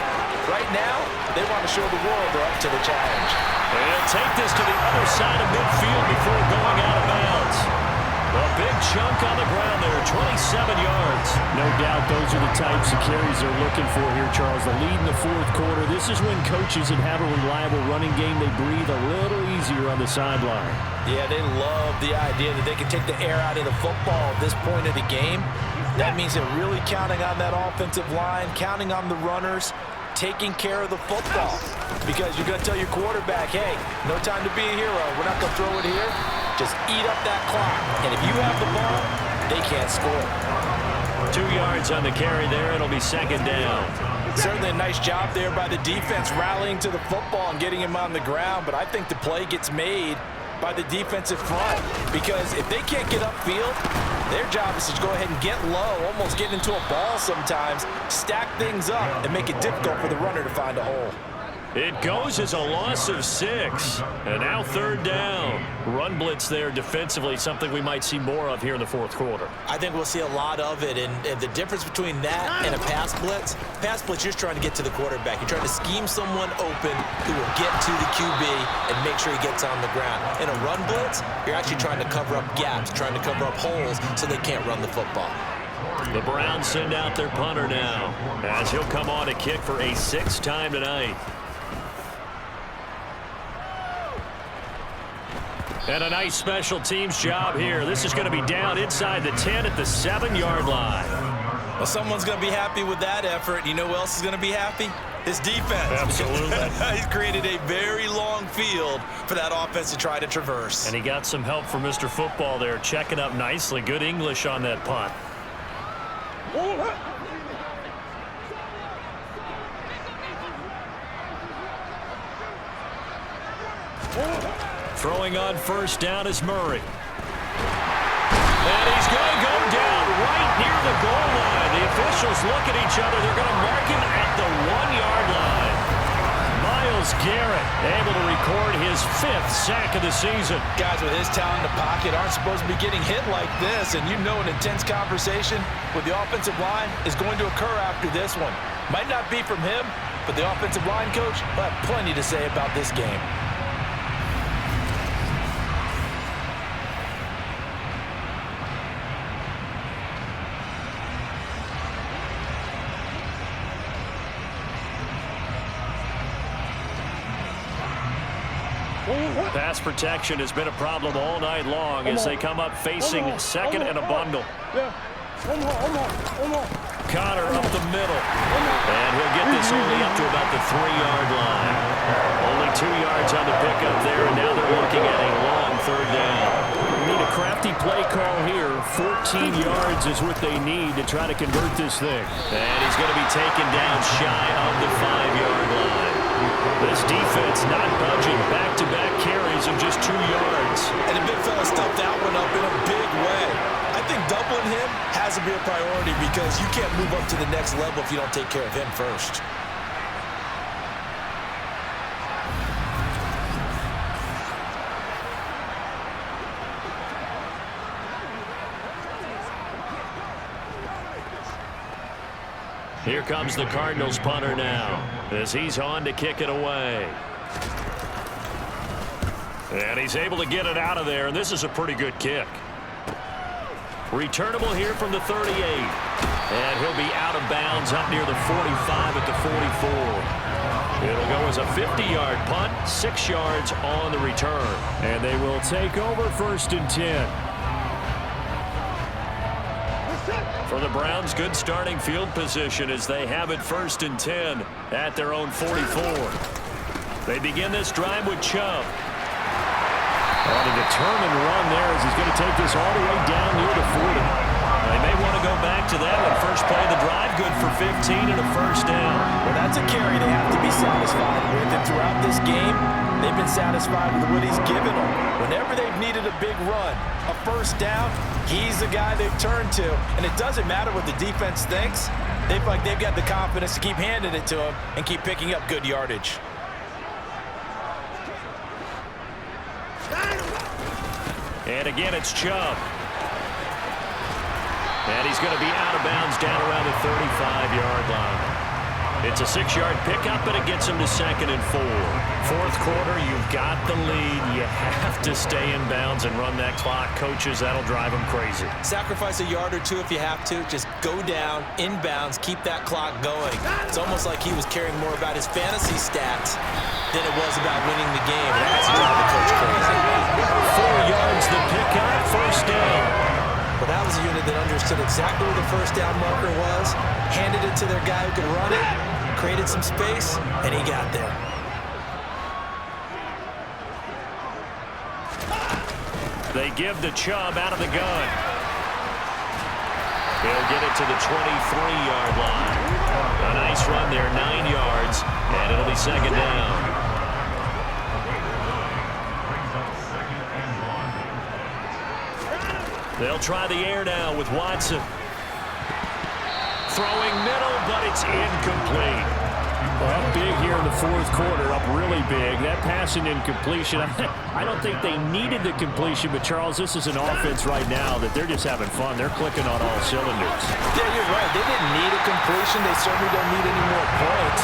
Right now, they want to show the world they're up to the challenge. They'll take this to the other side of midfield before going out of bounds. A big chunk on the ground there, 27 yards. No doubt those are the types of carries they're looking for here, Charles. The lead in the fourth quarter. This is when coaches that have a reliable running game, they breathe a little easier on the sideline. Yeah, they love the idea that they can take the air out of the football at this point of the game. That means they're really counting on that offensive line, counting on the runners, taking care of the football. Because you're going to tell your quarterback, hey, no time to be a hero. We're not going to throw it here. Just eat up that clock. And if you have the ball, they can't score. 2 yards on the carry there. It'll be second down. Certainly a nice job there by the defense rallying to the football and getting him on the ground. But I think the play gets made by the defensive front. Because if they can't get upfield, their job is to go ahead and get low, almost get into a ball sometimes, stack things up, and make it difficult for the runner to find a hole. It goes as a loss of 6. And now 3rd down. Run blitz there defensively, something we might see more of here in the 4th quarter. I think we'll see a lot of it. And the difference between that and a pass blitz, you're trying to get to the quarterback. You're trying to scheme someone open who will get to the QB and make sure he gets on the ground. In a run blitz, you're actually trying to cover up gaps, trying to cover up holes so they can't run the football. The Browns send out their punter now, as he'll come on to kick for a 6th time tonight. And a nice special teams job here. This is going to be down inside the 10 at the 7-yard line. Well, someone's going to be happy with that effort. You know who else is going to be happy? His defense. Absolutely. He's created a very long field for that offense to try to traverse. And he got some help from Mr. Football there, checking up nicely. Good English on that punt. Throwing on 1st down is Murray. And he's going to go down right near the goal line. The officials look at each other. They're going to mark him at the 1-yard line. Myles Garrett able to record his 5th sack of the season. Guys with his talent in the pocket aren't supposed to be getting hit like this, and you know an intense conversation with the offensive line is going to occur after this one. Might not be from him, but the offensive line coach will have plenty to say about this game. Pass protection has been a problem all night long as they come up facing 2nd and a bundle. Connor up the middle. And he'll get this only up to about the 3-yard line. Only 2 yards on the pickup there, and now they're looking at a long 3rd down. Need a crafty play call here. 14 yards is what they need to try to convert this thing. And he's going to be taken down shy of the 5-yard line. This defense not budging. Back-to-back carries of just 2 yards. And the big fella stuffed that one up in a big way. I think doubling him has to be a priority because you can't move up to the next level if you don't take care of him first. Here comes the Cardinals punter now as he's on to kick it away. And he's able to get it out of there, and this is a pretty good kick. Returnable here from the 38. And he'll be out of bounds up near the 45 at the 44. It'll go as a 50-yard punt, 6 yards on the return. And they will take over 1st and 10. For the Browns, good starting field position as they have it 1st and 10 at their own 44. They begin this drive with Chubb. On a determined run there as he's going to take this all the way down near the 40. They may want to go back to that one. First play of the drive, good for 15 and a 1st down. Well, that's a carry they have to be satisfied with. And throughout this game, they've been satisfied with what he's given them. Whenever they've needed a big run, a 1st down, he's the guy they've turned to. And it doesn't matter what the defense thinks. They feel like they've got the confidence to keep handing it to him and keep picking up good yardage. And again, it's Chubb. And he's going to be out of bounds down around the 35-yard line. It's a 6-yard pickup, but it gets him to 2nd and 4. 4th quarter, you've got the lead. You have to stay in bounds and run that clock. Coaches, that'll drive them crazy. Sacrifice a yard or two if you have to. Just go down, in bounds, keep that clock going. It's almost like he was caring more about his fantasy stats than it was about winning the game. And that's driving the coach crazy. 4 yards the pickup, 1st down. But that was a unit that understood exactly where the 1st down marker was, handed it to their guy who could run it, created some space, and he got there. They give to Chubb out of the gun. He'll get it to the 23-yard line. A nice run there, 9 yards, and it'll be 2nd down. They'll try the air now with Watson. Throwing middle, but it's incomplete. Well, big here in the fourth quarter, up really big. That passing incompletion, I don't think they needed the completion, but Charles, this is an offense right now that they're just having fun. They're clicking on all cylinders. Yeah, you're right. They didn't need a completion. They certainly don't need any more points,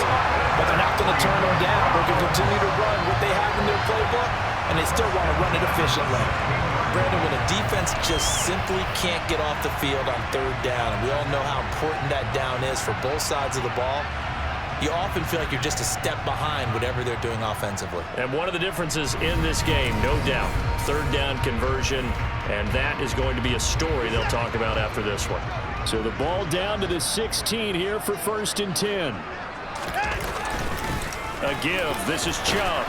but they're not going to turn them down. They're going to continue to run what they have in their playbook, and they still want to run it efficiently. Brandon, when a defense just simply can't get off the field on third down, and we all know how important that down is for both sides of the ball, you often feel like you're just a step behind whatever they're doing offensively. And one of the differences in this game, no doubt, third down conversion, and that is going to be a story they'll talk about after this one. So the ball down to the 16 here for 1st and 10. A give. This is Chubb.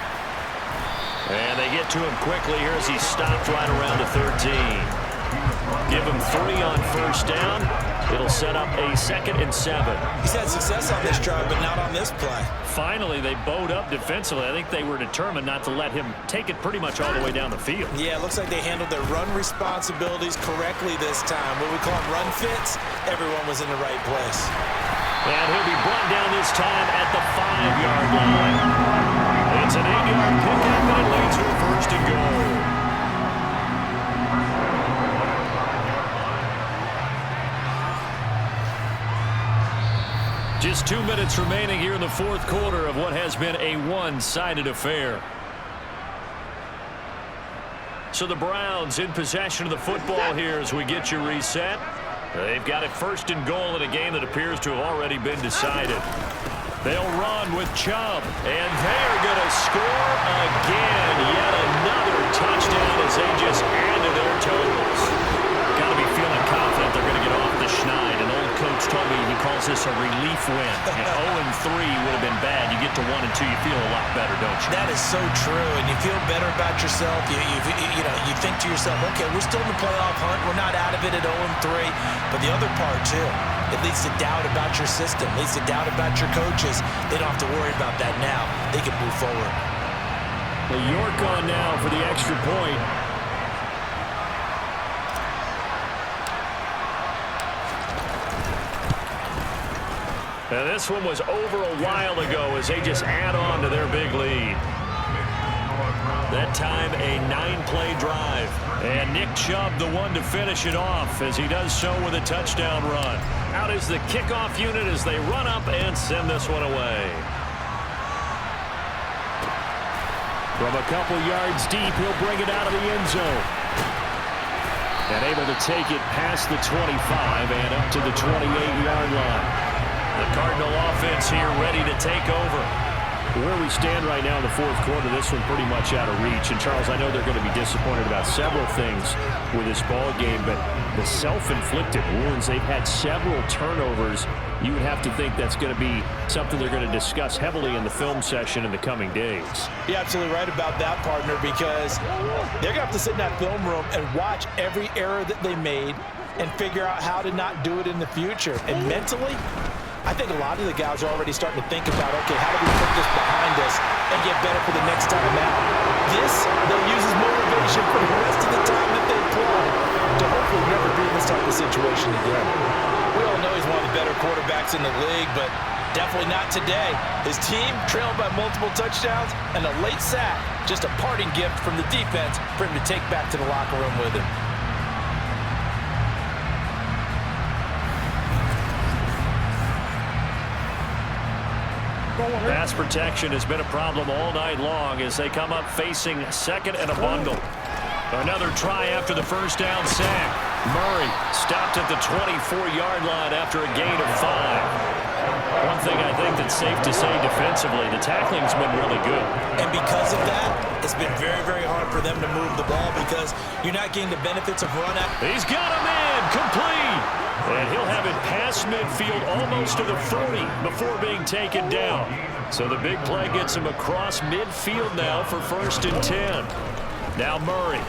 And they get to him quickly here as he stopped right around the 13. Give him 3 on first down. It'll set up a 2nd and 7. He's had success on this drive, but not on this play. Finally, they bowed up defensively. I think they were determined not to let him take it pretty much all the way down the field. Yeah, it looks like they handled their run responsibilities correctly this time. What we call them run fits, everyone was in the right place. And he'll be brought down this time at the 5-yard line. It's an 8-yard pickup, and it leads to a 1st and goal. Just 2 minutes remaining here in the fourth quarter of what has been a one-sided affair. So the Browns in possession of the football here as we get you reset. They've got it 1st and goal in a game that appears to have already been decided. They'll run with Chubb, and they're going to score again. Yet another touchdown as they just add to their totals. Got to be feeling confident they're going to get off the schneid. An old coach told me he calls this a relief win. And 0-3 would have been bad. You get to 1-2, you feel a lot better, don't you? That is so true, and you feel better about yourself. You think to yourself, okay, we're still in the playoff hunt. We're not out of it at 0-3. But the other part, too, it leads to doubt about your system, leads to doubt about your coaches. They don't have to worry about that now. They can move forward. Well, York on now for the extra point. And this one was over a while ago as they just add on to their big lead. That time a 9-play drive. And Nick Chubb the one to finish it off as he does so with a touchdown run. Out is the kickoff unit as they run up and send this one away. From a couple yards deep, he'll bring it out of the end zone. And able to take it past the 25 and up to the 28-yard line. The Cardinal offense here ready to take over. Where we stand right now in the fourth quarter, this one pretty much out of reach. And, Charles, I know they're going to be disappointed about several things with this ball game, but the self-inflicted wounds, they've had several turnovers. You would have to think that's going to be something they're going to discuss heavily in the film session in the coming days. You're absolutely right about that, partner, because they're going to have to sit in that film room and watch every error that they made and figure out how to not do it in the future. And mentally, I think a lot of the guys are already starting to think about, okay, how do we put this behind us and get better for the next time out? This, they'll use as motivation for the rest of the time that they play to hopefully never be in this type of situation again. We all know he's one of the better quarterbacks in the league, but definitely not today. His team trailed by multiple touchdowns and a late sack, just a parting gift from the defense for him to take back to the locker room with him. Pass protection has been a problem all night long as they come up facing 2nd and a bundle. Another try after the first down sack. Murray stopped at the 24-yard line after a gain of 5. One thing I think that's safe to say defensively, the tackling's been really good. And because of that, it's been very, very hard for them to move the ball because you're not getting the benefits of run out. He's got him in, complete. And he'll have it past midfield almost to the 40 before being taken down. So the big play gets him across midfield now for 1st and 10. Now Murray.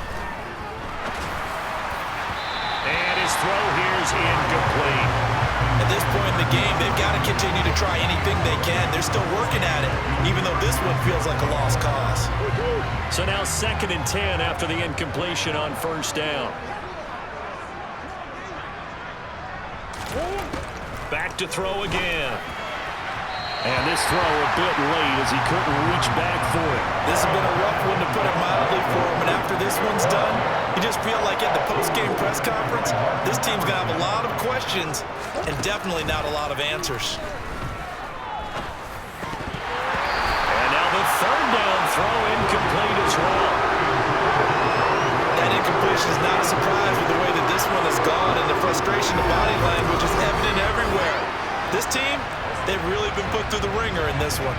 And his throw here's incomplete. At this point in the game, they've got to continue to try anything they can. They're still working at it, even though this one feels like a lost cause. So now 2nd and 10 after the incompletion on first down. Back to throw again. And this throw a bit late as he couldn't reach back for it. This has been a rough one to put it mildly for him, and after this one's done, you just feel like at the post-game press conference, this team's going to have a lot of questions and definitely not a lot of answers. And now the third down throw incomplete as well. That incompletion is not a surprise with the way that this one has gone, and the frustration, the body language is evident everywhere. This team, they've really been put through the ringer in this one.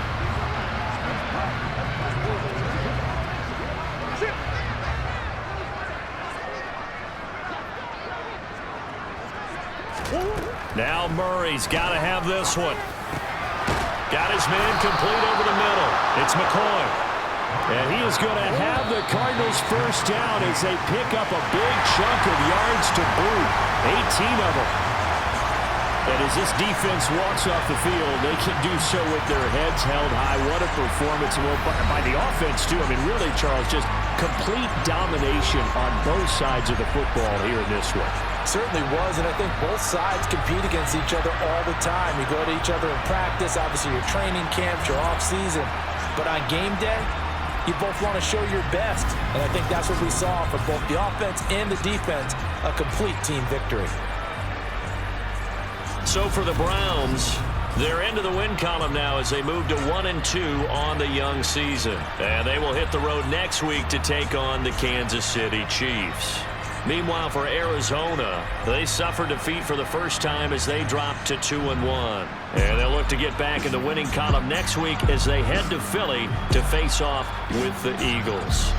Now Murray's got to have this one. Got his man complete over the middle. It's McCoy. And he is going to have the Cardinals first down as they pick up a big chunk of yards to boot. 18 of them. And as this defense walks off the field, they can do so with their heads held high. What a performance by the offense, too. I mean, really, Charles, just complete domination on both sides of the football here in this one. Certainly was, and I think both sides compete against each other all the time. You go to each other in practice, obviously your training camps, your off-season. But on game day, you both want to show your best. And I think that's what we saw from both the offense and the defense, a complete team victory. So for the Browns, they're into the win column now as they move to 1-2 on the young season. And they will hit the road next week to take on the Kansas City Chiefs. Meanwhile, for Arizona, they suffered defeat for the first time as they dropped to 2-1. And they'll look to get back in the winning column next week as they head to Philly to face off with the Eagles.